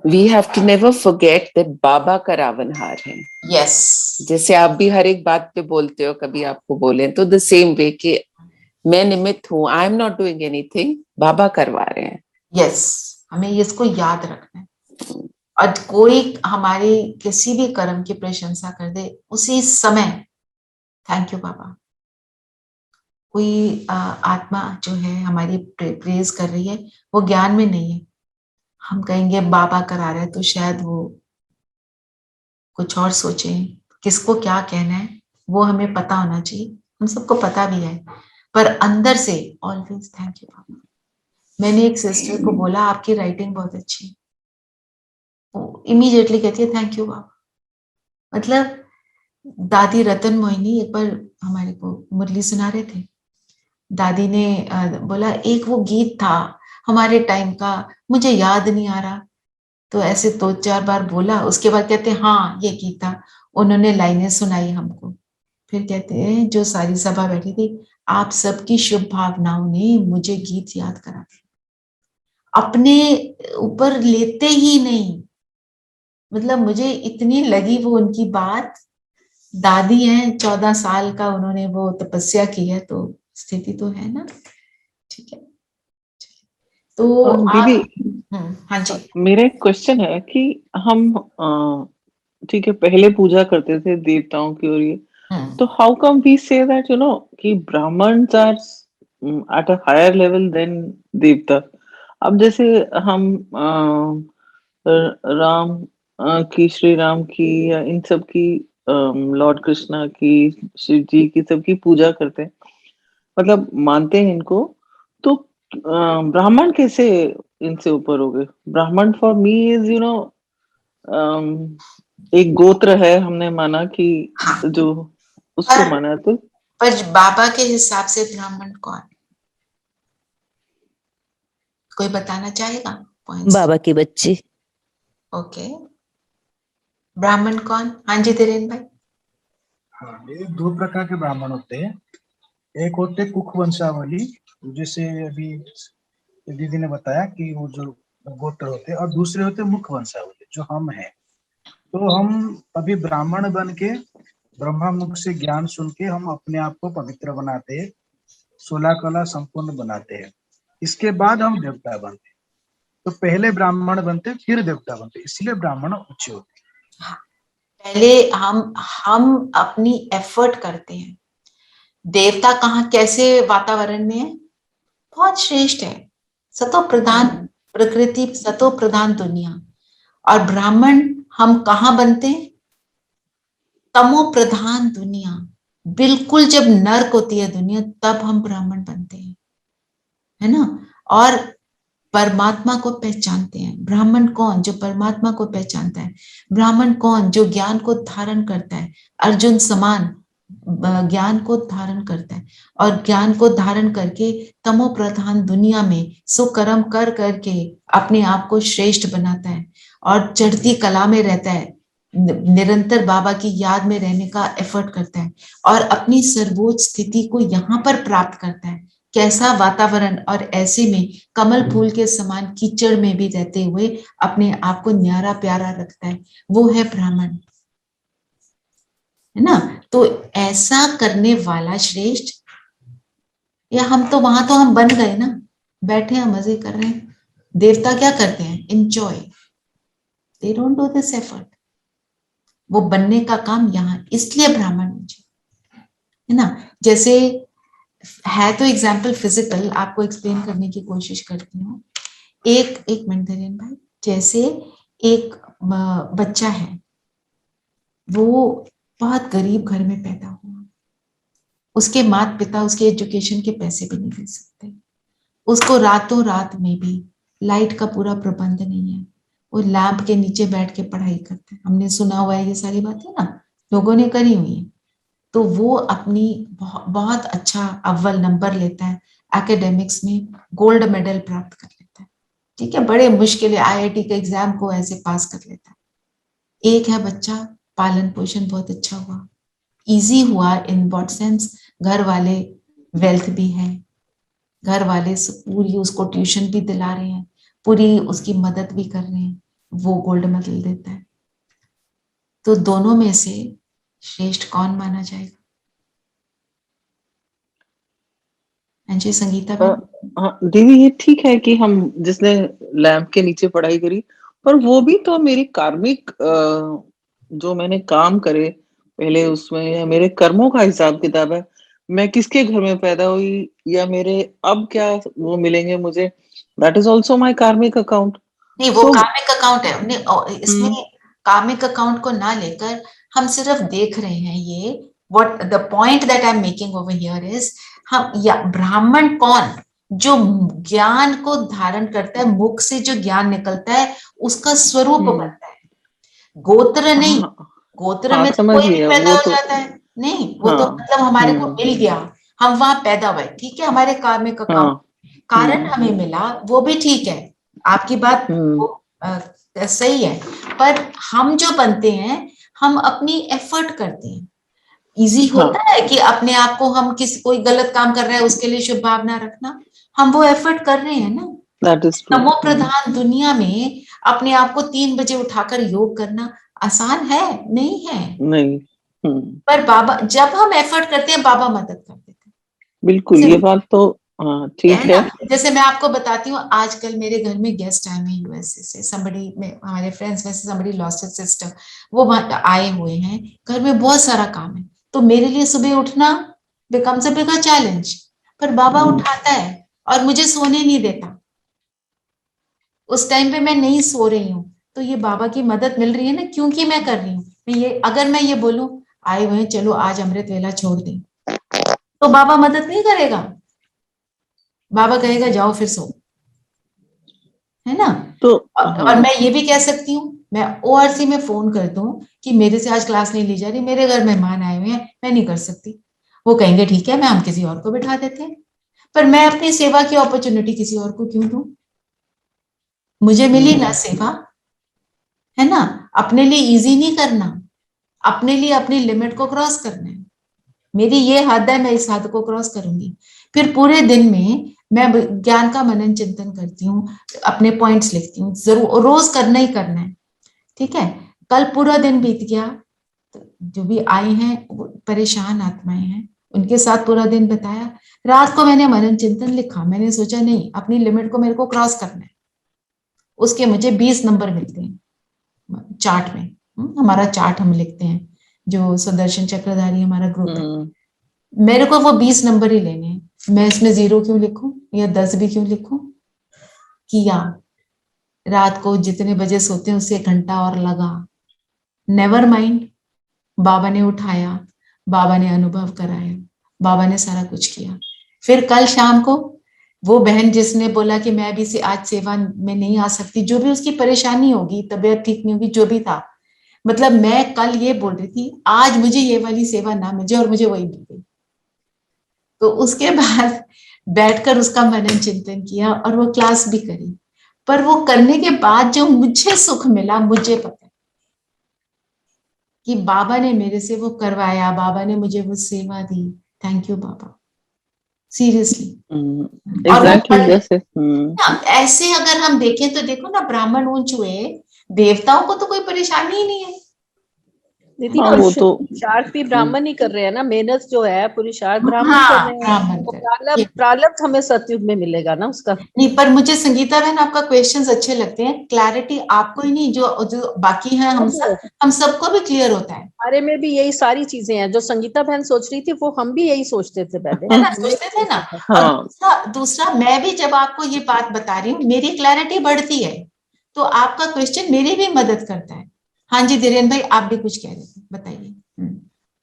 We have to never forget that बाबा का रावणहार है। Yes. जैसे आप भी हर एक बात पे बोलते हो, कभी आपको बोले तो द सेम वे कि मैं निमित्त हूँ, I am not doing anything, बाबा करवा रहे हैं। Yes, हमें इसको याद रखना है। और कोई हमारी किसी भी कर्म की प्रशंसा कर दे, उसी समय थैंक यू बाबा। कोई आत्मा जो है हमारी प्रेज कर रही है, वो ज्ञान में नहीं है। हम कहेंगे बाबा करा रहे हैं, तो शायद वो कुछ और सोचें। किसको क्या कहना है वो हमें पता होना चाहिए, हम सबको पता भी है, पर अंदर से ऑलवेज थैंक यू बाबा। मैंने एक सिस्टर को बोला, आपकी राइटिंग बहुत अच्छी है। वो इमीडिएटली कहती है थैंक यू बाबा। मतलब दादी रतन मोहिनी एक बार हमारे को मुरली सुना रहे थे। दादी ने बोला, एक वो गीत था हमारे टाइम का, मुझे याद नहीं आ रहा। तो ऐसे 2-4 बार बोला, उसके बाद कहते हैं हाँ ये गीत था। उन्होंने लाइनें सुनाई हमको। फिर कहते हैं, जो सारी सभा बैठी थी, आप सबकी शुभ भावनाओं ने मुझे गीत याद करा दिया। अपने ऊपर लेते ही नहीं। मतलब मुझे इतनी लगी वो उनकी बात। दादी हैं, 14 साल का उन्होंने वो तपस्या की है, तो स्थिति तो है ना। ठीक है, तो दीदी, हाँ जी। मेरा एक क्वेश्चन है कि हम ठीक है, पहले पूजा करते थे देवताओं की, और ये तो how come we say that कि Brahmins are at a higher level than देवता। अब जैसे हम राम की, श्री राम की, या इन सब की, लॉर्ड कृष्णा की, शिव जी की, सबकी पूजा करते हैं, मतलब मानते हैं इनको, तो ब्राह्मण कैसे इनसे ऊपर हो गए? ब्राह्मण फॉर मी इज एक गोत्र है, हमने माना कि जो उसको माना है। तो पर बाबा के हिसाब से ब्राह्मण कौन? कोई बताना चाहेगा? बाबा के बच्चे। ओके, ब्राह्मण कौन? हाँ जी धीरेन भाई। हाँ, ये 2 प्रकार के ब्राह्मण होते हैं। एक होते कुख वंशावली, जैसे अभी दीदी ने बताया कि वो जो गोत्र होते हैं, और दूसरे होते मुख वंशावली, जो हम हैं। तो हम अभी ब्राह्मण बन के ब्रह्मा मुख से ज्ञान सुन के हम अपने आप को पवित्र बनाते हैं, 16 कला संपूर्ण बनाते हैं। इसके बाद हम देवता बनते हैं। तो पहले ब्राह्मण बनते फिर देवता बनते, इसलिए ब्राह्मण ऊंचे होते हैं। पहले हम अपनी एफर्ट करते हैं। देवता कहाँ कैसे वातावरण में है? बहुत श्रेष्ठ है, सतो प्रधान प्रकृति सतो प्रधान दुनिया, और ब्राह्मण हम कहाँ बनते हैं? तमो प्रधान दुनिया, बिल्कुल जब नर्क होती है दुनिया तब हम ब्राह्मण बनते हैं, है ना। और परमात्मा को पहचानते हैं। ब्राह्मण कौन? जो परमात्मा को पहचानता है। ब्राह्मण कौन? जो ज्ञान को धारण करता है, अर्जुन समान ज्ञान को धारण करता है, और ज्ञान को धारण करके तमो प्रधान दुनिया में सुकर्म कर करके अपने आप को श्रेष्ठ बनाता है, और चढ़ती कला में रहता है, निरंतर बाबा की याद में रहने का एफर्ट करता है, और अपनी सर्वोच्च स्थिति को यहाँ पर प्राप्त करता है। कैसा वातावरण, और ऐसे में कमल फूल के समान कीचड़ में भी रहते हुए अपने आप को न्यारा प्यारा रखता है, वो है ब्राह्मण, है ना। तो ऐसा करने वाला श्रेष्ठ, या हम तो वहां तो हम बन गए ना, बैठे हैं मजे कर रहे हैं। देवता क्या करते हैं? Enjoy, they don't do this effort. वो बनने का काम यहाँ, इसलिए ब्राह्मण मुझे, है ना। जैसे है तो एग्जाम्पल फिजिकल, आपको एक्सप्लेन करने की कोशिश करती हूँ। एक मिनट धीरेन भाई, जैसे एक बच्चा है, वो बहुत गरीब घर में पैदा हुआ, उसके माता पिता उसके एजुकेशन के पैसे भी नहीं दे सकते, उसको रातों रात में भी लाइट का पूरा प्रबंध नहीं है, वो लैंप के नीचे बैठ के पढ़ाई करते हैं। हमने सुना हुआ है ये सारी बातें ना, लोगों ने करी हुई है। तो वो अपनी बहुत अच्छा अव्वल नंबर लेता है एकेडमिक्स में, गोल्ड मेडल प्राप्त कर लेता है, ठीक है, बड़े मुश्किल आईआईटी के एग्जाम को ऐसे पास कर लेता है। एक है बच्चा, पालन पोषण बहुत अच्छा हुआ, इजी हुआ इन व्हाट सेंस, घर वाले वेल्थ भी है, घर वाले पूरी उसको ट्यूशन भी दिला रहे हैं, पूरी उसकी मदद भी कर रहे हैं, वो गोल्ड मेडल देता है। तो दोनों में से श्रेष्ठ कौन माना जाएगा? जी संगीता हाँ दीदी, ये ठीक है कि हम जिसने लैंप के नीचे पढ़ाई करी, पर वो भी तो मेरी कार्मिक जो मैंने काम करे पहले, उसमें मेरे कर्मों का हिसाब किताब है। मैं किसके घर में पैदा हुई, या मेरे अब क्या वो मिलेंगे मुझे, दैट इज ऑल्सो माई कार्मिक अकाउंट। नहीं, वो कार्मिक अकाउंट है। इसमें कार्मिक अकाउंट को ना लेकर हम सिर्फ देख रहे हैं ये, what the point that I am making over here is, हम या ब्राह्मण कौन? जो ज्ञान को धारण करता है, मुख से जो ज्ञान निकलता है उसका स्वरूप बनता है, गोत्र नहीं। गोत्र में तो कोई भी पैदा हो जाता है, नहीं, वो तो मतलब हमारे को मिल गया, हम वहां पैदा हुए, ठीक है, हमारे कार्मिक अकाउंट कारण हमें मिला, वो भी ठीक है, आपकी बात सही है। पर हम जो बनते हैं, हम अपनी एफर्ट करते हैं। इजी होता है कि अपने आप को हम कोई गलत काम कर रहा है उसके लिए शुभ भावना रखना, हम वो एफर्ट कर रहे हैं ना। तमो प्रधान दुनिया में अपने आप को 3 बजे उठाकर योग करना आसान है? नहीं है, नहीं। पर बाबा, जब हम एफर्ट करते हैं बाबा मदद कर देते हैं। बिल्कुल, ये बात तो ठीक है। जैसे मैं आपको बताती हूँ, आजकल मेरे घर में गेस्ट आए हैं यूएसए से, somebody में हमारे फ्रेंड्स में से somebody lost his sister, वो आए हुए हैं, घर में बहुत सारा काम है, तो मेरे लिए सुबह उठना becomes a bigger challenge, पर बाबा उठाता है और मुझे सोने नहीं देता। उस टाइम पे मैं नहीं सो रही हूँ, तो ये बाबा की मदद मिल रही है ना, क्योंकि मैं कर रही हूँ। ये अगर मैं ये बोलूं आए हुए हैं, चलो आज अमृत वेला छोड़ दें, तो बाबा मदद नहीं करेगा, बाबा कहेगा जाओ फिर सो, है ना। तो और मैं ये भी कह सकती हूँ, मैं ओआरसी में फोन कर दूं कि मेरे से आज क्लास नहीं ली जा रही, मेरे घर मेहमान आए हुए हैं, मैं नहीं कर सकती, वो कहेंगे ठीक है, मैं हम किसी और को बिठा देते हैं। पर मैं अपनी सेवा की अपॉर्चुनिटी किसी और को क्यों दूं? मुझे मिली ना सेवा, है ना। अपने लिए इजी नहीं करना, अपने लिए अपनी लिमिट को क्रॉस करना है। मेरी ये हद है, मैं इस हद को क्रॉस करूंगी। फिर पूरे दिन में मैं ज्ञान का मनन चिंतन करती हूँ, अपने पॉइंट्स लिखती हूँ, जरूर रोज करना ही करना है, ठीक है। कल पूरा दिन बीत गया, तो जो भी आए हैं परेशान आत्माएं हैं, उनके साथ पूरा दिन बिताया, रात को मैंने मनन चिंतन लिखा, मैंने सोचा नहीं, अपनी लिमिट को मेरे को क्रॉस करना है, उसके मुझे 20 नंबर मिलते हैं चार्ट में। हमारा चार्ट हम लिखते हैं, जो सुदर्शन चक्रधारी हमारा ग्रुप है, मेरे को वो 20 नंबर ही लेने हैं। मैं इसमें 0 क्यों लिखूं या 10 भी क्यों लिखूं? किया, रात को जितने बजे सोते हैं उससे 1 घंटा और लगा, नेवर माइंड, बाबा ने उठाया, बाबा ने अनुभव कराया, बाबा ने सारा कुछ किया। फिर कल शाम को वो बहन जिसने बोला कि मैं भी से आज सेवा में नहीं आ सकती, जो भी उसकी परेशानी होगी, तबीयत ठीक नहीं होगी, जो भी था, मतलब मैं कल ये बोल रही थी आज मुझे ये वाली सेवा ना मिले, और मुझे वही मिल गई। तो उसके बाद बैठकर उसका मनन चिंतन किया और वो क्लास भी करी, पर वो करने के बाद जो मुझे सुख मिला, मुझे पता है कि बाबा ने मेरे से वो करवाया, बाबा ने मुझे वो सेवा दी। थैंक यू बाबा, सीरियसली। और वो एग्जैक्टली जैसे ऐसे अगर हम देखें तो देखो ना, ब्राह्मण ऊंच हुए, देवताओं को तो कोई परेशानी ही नहीं है। दीदी हाँ, वो तो पुरुषार्थ भी ब्राह्मण ही कर रहे हैं ना, मेहनत जो है पुरुषार्थ ब्राह्मण कर रहे हैं। ब्राह्मण तो कर। प्रारब्ध हमें सतयुग में मिलेगा ना उसका। नहीं, पर मुझे संगीता बहन आपका क्वेश्चंस अच्छे लगते हैं, क्लैरिटी आपको ही नहीं, जो जो बाकी हैं हम सबको भी क्लियर होता है। हमारे में भी यही सारी चीजें हैं जो संगीता बहन सोच रही थी, वो हम भी यही सोचते थे पहले, है ना, सोचते थे ना। हाँ। और दूसरा मैं भी जब आपको ये बात बता रही हूँ, मेरी क्लैरिटी बढ़ती है, तो आपका क्वेश्चन मेरी भी मदद करता है। हाँ जी धीरेन भाई, आप भी कुछ कह रहे थे, बताइए।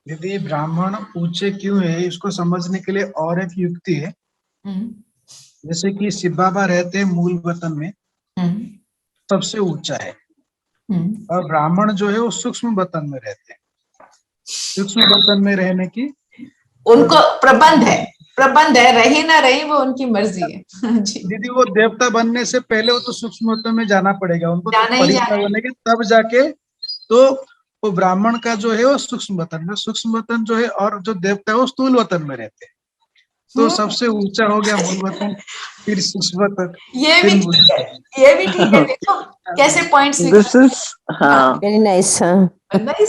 दीदी ब्राह्मण ऊंचे क्यों है, इसको समझने के लिए और एक युक्ति है। जैसे कि शिव बाबा रहते हैं मूल वतन में, सबसे ऊंचा है, और ब्राह्मण जो है वो सूक्ष्म वतन में रहते हैं। सूक्ष्म वतन में रहने की उनको प्रबंध है, रहे ना रहे वो उनकी मर्जी है। जी। दीदी वो देवता बनने से पहले वो तो सूक्ष्म वतन में जाना पड़ेगा उनको, तो जाना ही पवित्र जाना। बनेंगे तब जाके। तो वो ब्राह्मण का जो है वो सूक्ष्म वतन में, सूक्ष्म वतन जो है, और जो देवता है वो स्थूल वतन में रहते हैं। तो सबसे ऊंचा हो गया मूल वतन, फिर सूक्ष्म वतन, ये फिर भी ठीक है, ये भी ठीक है। देखो कैसे पॉइंट्स दिस इज हाँ वेरी नाइस।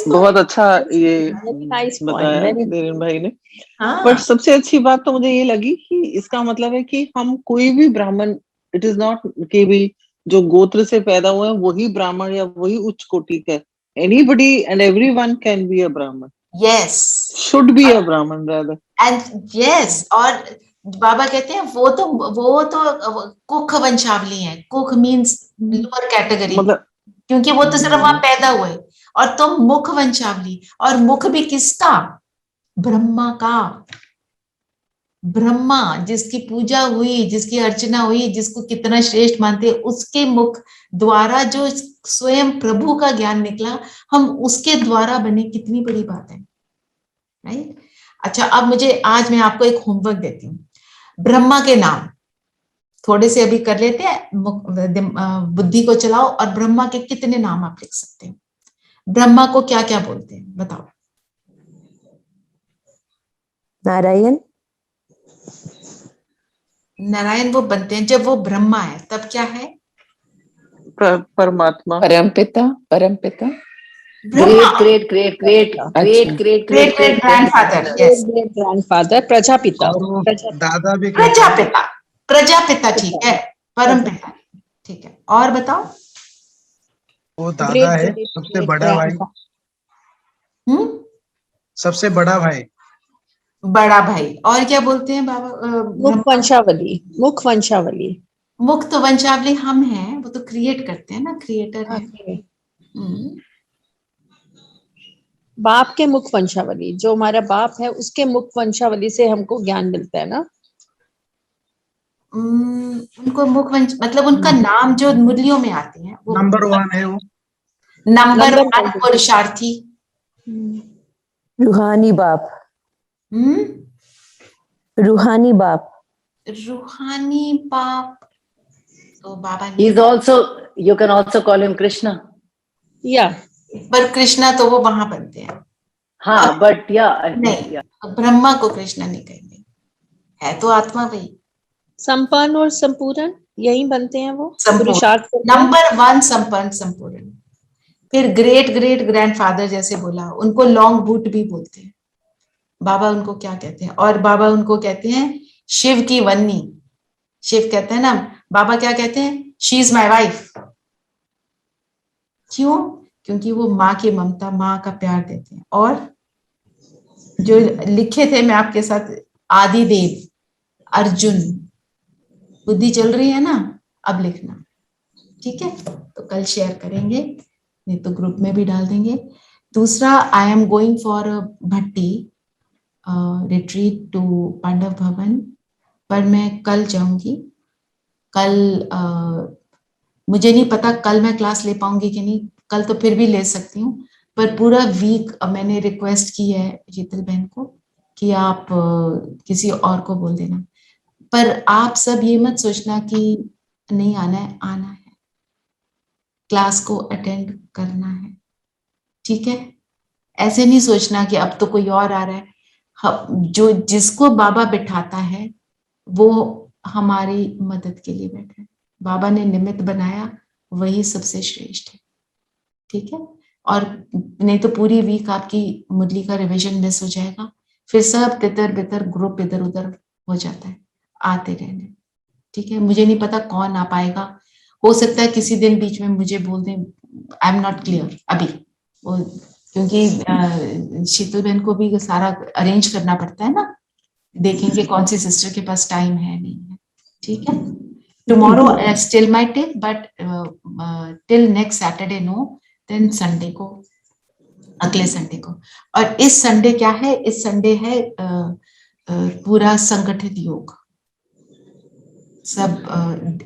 बहुत अच्छा ये नाइस बताया पॉइंट, देवेन भाई ने। हाँ। बट सबसे अच्छी बात तो मुझे ये लगी कि इसका मतलब है कि हम कोई भी ब्राह्मण, इट इज नॉट कि भी जो गोत्र से पैदा हुए हैं वही ब्राह्मण या वही उच्च कोटि का, anybody and everyone can be a ब्राह्मण, यस, शुड बी अ ब्राह्मण रादर। एंड यस, और बाबा कहते हैं वो तो कुख वंशावली है। कुख मीन्स लोअर कैटेगरी, मतलब क्योंकि वो तो सिर्फ वहां पैदा हुए, और तुम मुख वंशावली, और मुख भी किसका? ब्रह्मा का। ब्रह्मा जिसकी पूजा हुई, जिसकी अर्चना हुई, जिसको कितना श्रेष्ठ मानते हैं, उसके मुख द्वारा जो स्वयं प्रभु का ज्ञान निकला, हम उसके द्वारा बने, कितनी बड़ी बात है, राइट। अच्छा, अब आज मैं आपको एक होमवर्क देती हूँ। ब्रह्मा के नाम थोड़े से अभी कर लेते हैं, बुद्धि को चलाओ, और ब्रह्मा के कितने नाम आप लिख सकते हैं? ब्रह्मा को क्या क्या बोलते हैं, बताओ। नारायण। नारायण वो बनते हैं जब वो ब्रह्मा है, तब क्या है? परमात्मा, परमपिता, परमपिता, Brahma, great great great great great great great grandfather, yes, great grandfather, Prajapita. और वो दादा भी कहते हैं। प्रजापिता, प्रजापिता ठीक है, परमपिता ठीक है, और बताओ। वो दादा है, सबसे बड़ा भाई, सबसे बड़ा भाई, बड़ा भाई, और क्या बोलते हैं बाबा? मुख वंशावली, मुख वंशावली। मुक्त वंशावली हम हैं, वो तो क्रिएट करते हैं ना, क्रिएटर है। बाप के मुख वंशावली, जो हमारा बाप है उसके मुख वंशावली से हमको ज्ञान मिलता है ना। उनको मुख वंश मतलब उनका नाम जो मुरलियों में आते हैं, वो नंबर 1 है वो। नंबर 1 पुरुषार्थी, रूहानी बाप। रूहानी बाप। रूहानी बाप तो बाबा He is also, you can also call him Krishna. या पर कृष्णा तो वो वहां बनते हैं। हाँ, but yeah, I think, नहीं, yeah. ब्रह्मा को कृष्णा नहीं कहेंगे, है तो आत्मा वही। संपन्न और संपूर्ण यही बनते हैं वो संपूर्ण, पुरुषार्थ। नंबर 1 संपन्न संपूर्ण। फिर ग्रेट ग्रेट ग्रैंडफादर जैसे बोला, उनको लॉन्ग बूट भी बोलते हैं। बाबा उनको क्या कहते हैं? और बाबा उनको कहते हैं शिव की वन्नी। शिव कहते हैं ना, बाबा क्या कहते हैं? She is my wife. क्यों? क्योंकि वो माँ की ममता, माँ का प्यार देते हैं। और जो लिखे थे मैं आपके साथ, आदिदेव, अर्जुन, बुद्धि चल रही है ना, अब लिखना, ठीक है, तो कल शेयर करेंगे, नहीं तो ग्रुप में भी डाल देंगे। दूसरा, I am going for Bhatti retreat to Pandav Bhavan, पर मैं कल जाऊंगी। कल मुझे नहीं पता कल मैं क्लास ले पाऊंगी कि नहीं, कल तो फिर भी ले सकती हूँ, पर पूरा वीक मैंने रिक्वेस्ट की है शीतल बहन को कि आप किसी और को बोल देना। पर आप सब ये मत सोचना कि नहीं आना है, आना है, क्लास को अटेंड करना है, ठीक है। ऐसे नहीं सोचना कि अब तो कोई और आ रहा है। जो जिसको बाबा बिठाता है वो हमारी मदद के लिए बैठा है, बाबा ने निमित्त बनाया, वही सबसे श्रेष्ठ है, ठीक है। और नहीं तो पूरी वीक आपकी मुरली का रिवीजन मिस हो जाएगा, फिर सब तितर बितर ग्रुप इधर उधर हो जाता है, आते रहने, ठीक है। मुझे नहीं पता कौन आ पाएगा, हो सकता है किसी दिन बीच में मुझे बोल दें, आई एम नॉट क्लियर अभी, वो क्योंकि शीतल बहन को भी सारा अरेंज करना पड़ता है ना, देखेंगे कौन सी सिस्टर के पास टाइम है नहीं है, ठीक है। Tomorrow still my take, but till next Saturday no, then Sunday को, अगले संडे को। और इस संडे क्या है, इस संडे है पूरा संगठित योग, सब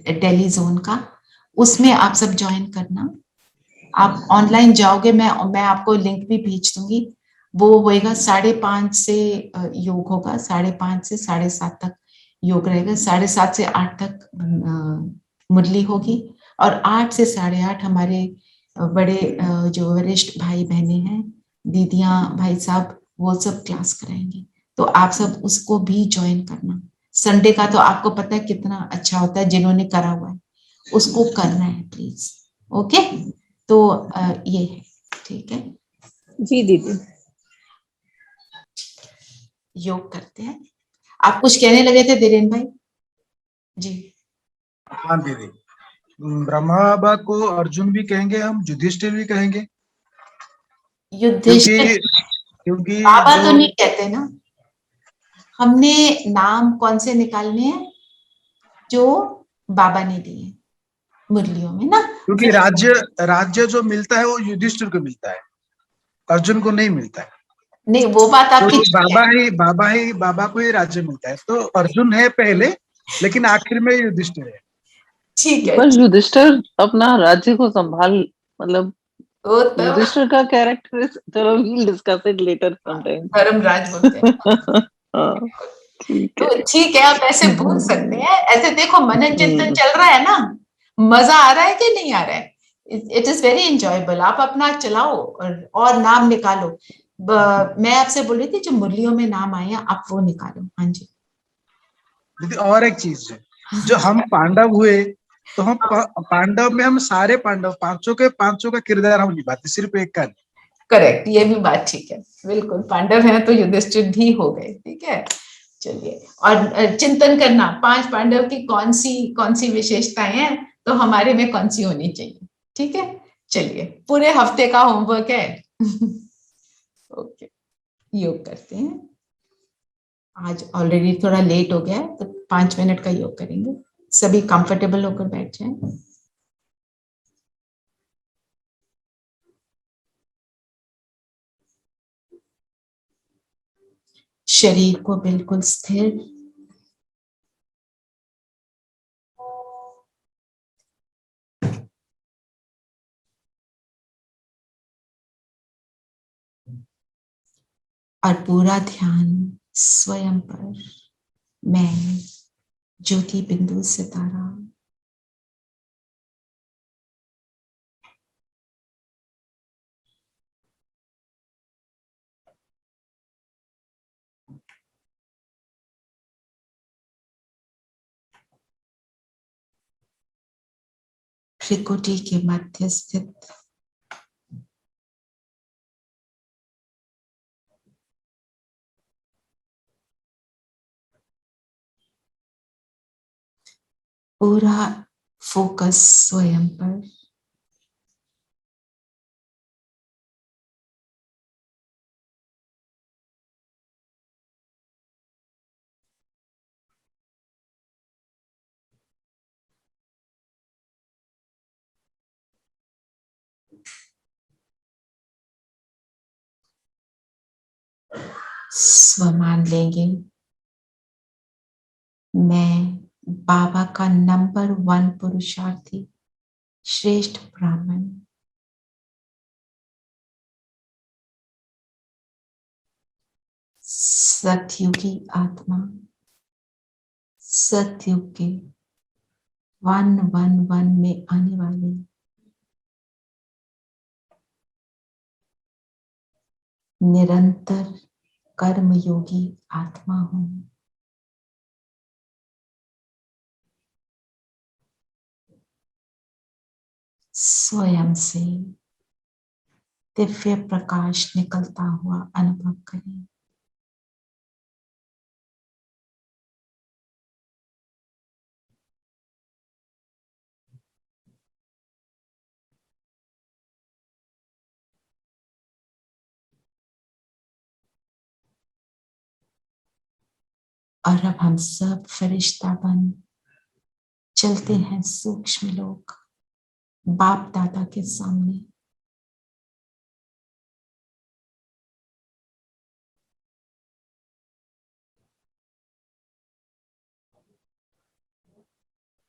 दिल्ली जोन का, उसमें आप सब ज्वाइन करना। आप ऑनलाइन जाओगे, मैं आपको लिंक भी भेज दूंगी, वो होएगा 5:30 से योग होगा, 5:30 से 7:30 तक योग रहेगा, 7:30 से 8 तक मुरली होगी, और 8 से 8:30 हमारे बड़े जो वरिष्ठ भाई बहने हैं, दीदियां भाई साहब, वो सब क्लास कराएंगे, तो आप सब उसको भी ज्वाइन करना। संडे का तो आपको पता है कितना अच्छा होता है, जिन्होंने करा हुआ है उसको करना है प्लीज, ओके। तो ये है, ठीक है, जी दीदी। योग करते हैं। आप कुछ कहने लगे थे धीरेन भाई जी? हाँ दीदी, ब्रह्मा बाबा को अर्जुन भी कहेंगे, हम युधिष्ठिर भी कहेंगे, युधिष्ठिर क्योंकि क्योंकि बाबा जो तो नहीं कहते ना, हमने नाम कौन से निकालने हैं, जो बाबा ने दिए मुरलियों में ना, क्योंकि राज्य राज्य जो मिलता है वो युधिष्ठिर को मिलता है, अर्जुन को नहीं मिलता है। नहीं वो बात तो आपकी ठीक है, बाबा को ही राज्य मिलता है, तो अर्जुन है पहले, लेकिन आखिर में युधिष्ठिर है। ठीक है, पर युधिष्ठिर अपना राज्य को संभाल, मतलब वो तो युधिष्ठिर का कैरेक्टर, चलो we'll discuss it later sometime. Dharmaraj बोलते हैं। हाँ, ठीक है। तो ठीक है, आप ऐसे बोल सकते हैं, ऐसे देखो मनन चिंतन हम्म, चल रहा है ना, मजा आ रहा है कि नहीं आ रहा है, इट इज वेरी एंजॉयबल, आप अपना चलाओ और नाम निकालो। मैं आपसे बोल रही थी जो मुरलियों में नाम आए हैं आप वो निकालो, हाँ जी। दीदी और एक चीज है, जो हम पांडव हुए, तो हम पांडव में हम सारे पांडव पांचों का किरदार हम निभाते, सिर्फ एक का नहीं। करेक्ट, ये भी बात ठीक है, बिल्कुल, पांडव है तो युधिष्ठिर भी हो गए, ठीक है। चलिए, और चिंतन करना 5 पांडव की कौन सी विशेषताएं हैं, तो हमारे में कौन सी होनी चाहिए, ठीक है। चलिए, पूरे हफ्ते का होमवर्क है। ओके, योग करते हैं। आज ऑलरेडी थोड़ा लेट हो गया है, तो 5 मिनट का योग करेंगे, सभी कंफर्टेबल होकर बैठ जाएं। शरीर को बिल्कुल स्थिर, और पूरा ध्यान स्वयं पर, मैं ज्योति बिंदु सितारा, त्रिकुटी के मध्य स्थित पूरा फोकस स्वयं पर, स्वमान लेंगे, मैं बाबा का नंबर 1 पुरुषार्थी श्रेष्ठ ब्राह्मण, सतयुगी आत्मा, सतयुग के 111 में आने वाले निरंतर कर्मयोगी आत्मा हूं। स्वयं से दिव्य प्रकाश निकलता हुआ अनुभव करें। और अब हम सब फरिश्ता बन चलते हैं सूक्ष्म लोक बाप दादा के सामने।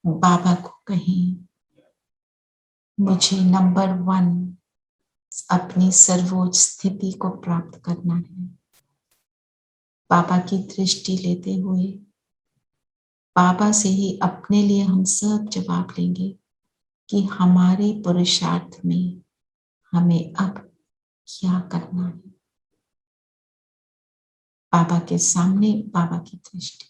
बाबा को कहें, मुझे नंबर 1 अपनी सर्वोच्च स्थिति को प्राप्त करना है। बाबा की दृष्टि लेते हुए बाबा से ही अपने लिए हम सब जवाब लेंगे कि हमारे पुरुषार्थ में हमें अब क्या करना है। बाबा के सामने बाबा की दृष्टि।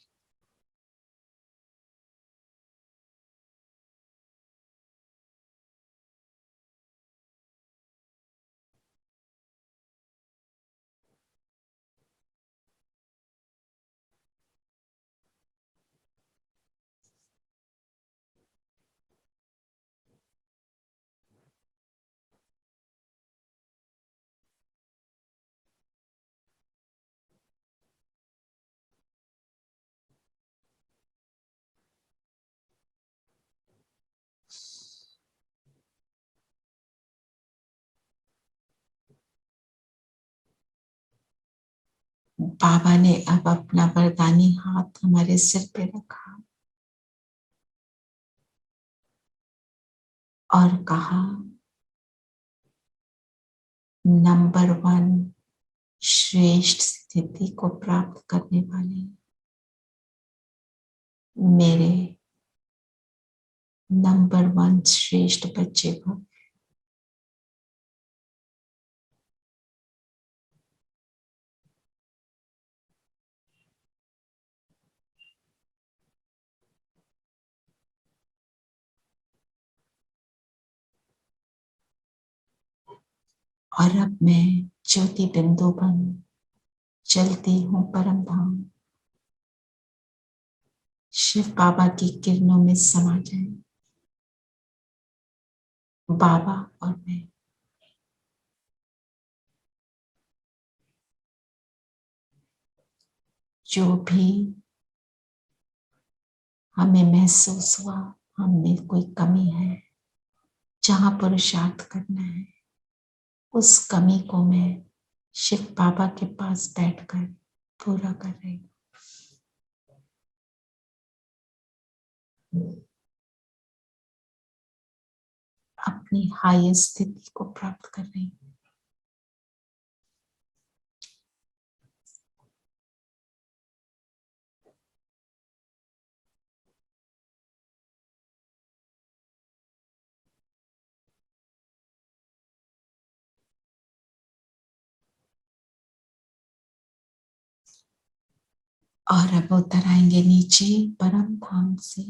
बाबा ने अब अपना वरदानी हाथ हमारे सिर पे रखा और कहा, नंबर 1 श्रेष्ठ स्थिति को प्राप्त करने वाले मेरे नंबर 1 श्रेष्ठ बच्चे को और अब मैं ज्योति बिंदु बन चलती हूँ परम धाम। शिव बाबा की किरणों में समा जाए बाबा और मैं। जो भी हमें महसूस हुआ हमने कोई कमी है, जहां पुरुषार्थ करना है, उस कमी को मैं शिव बाबा के पास बैठकर पूरा कर रही हूँ। अपनी हाईएस्ट स्थिति को प्राप्त कर रही हूँ। और अब उतर आएंगे नीचे परम धाम से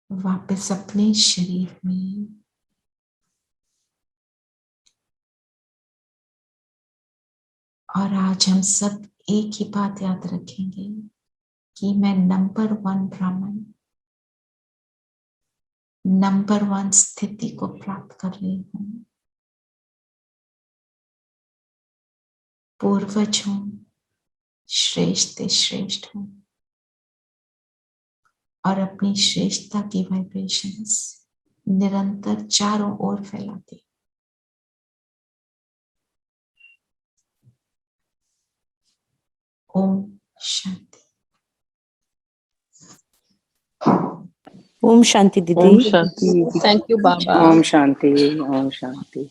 वापस अपने शरीर में। और आज हम सब एक ही बात याद रखेंगे कि मैं नंबर 1 ब्राह्मण, नंबर 1 स्थिति को प्राप्त कर रही हूँ। पूर्वज हूँ, श्रेष्ठ श्रेष्ठ हूँ और अपनी श्रेष्ठता की वाइब्रेशंस निरंतर चारों ओर फैलाती। ओम शांति। ओम शांति दीदी। ओम शांति। थैंक यू बाबा। Om Shanti, Om Shanti.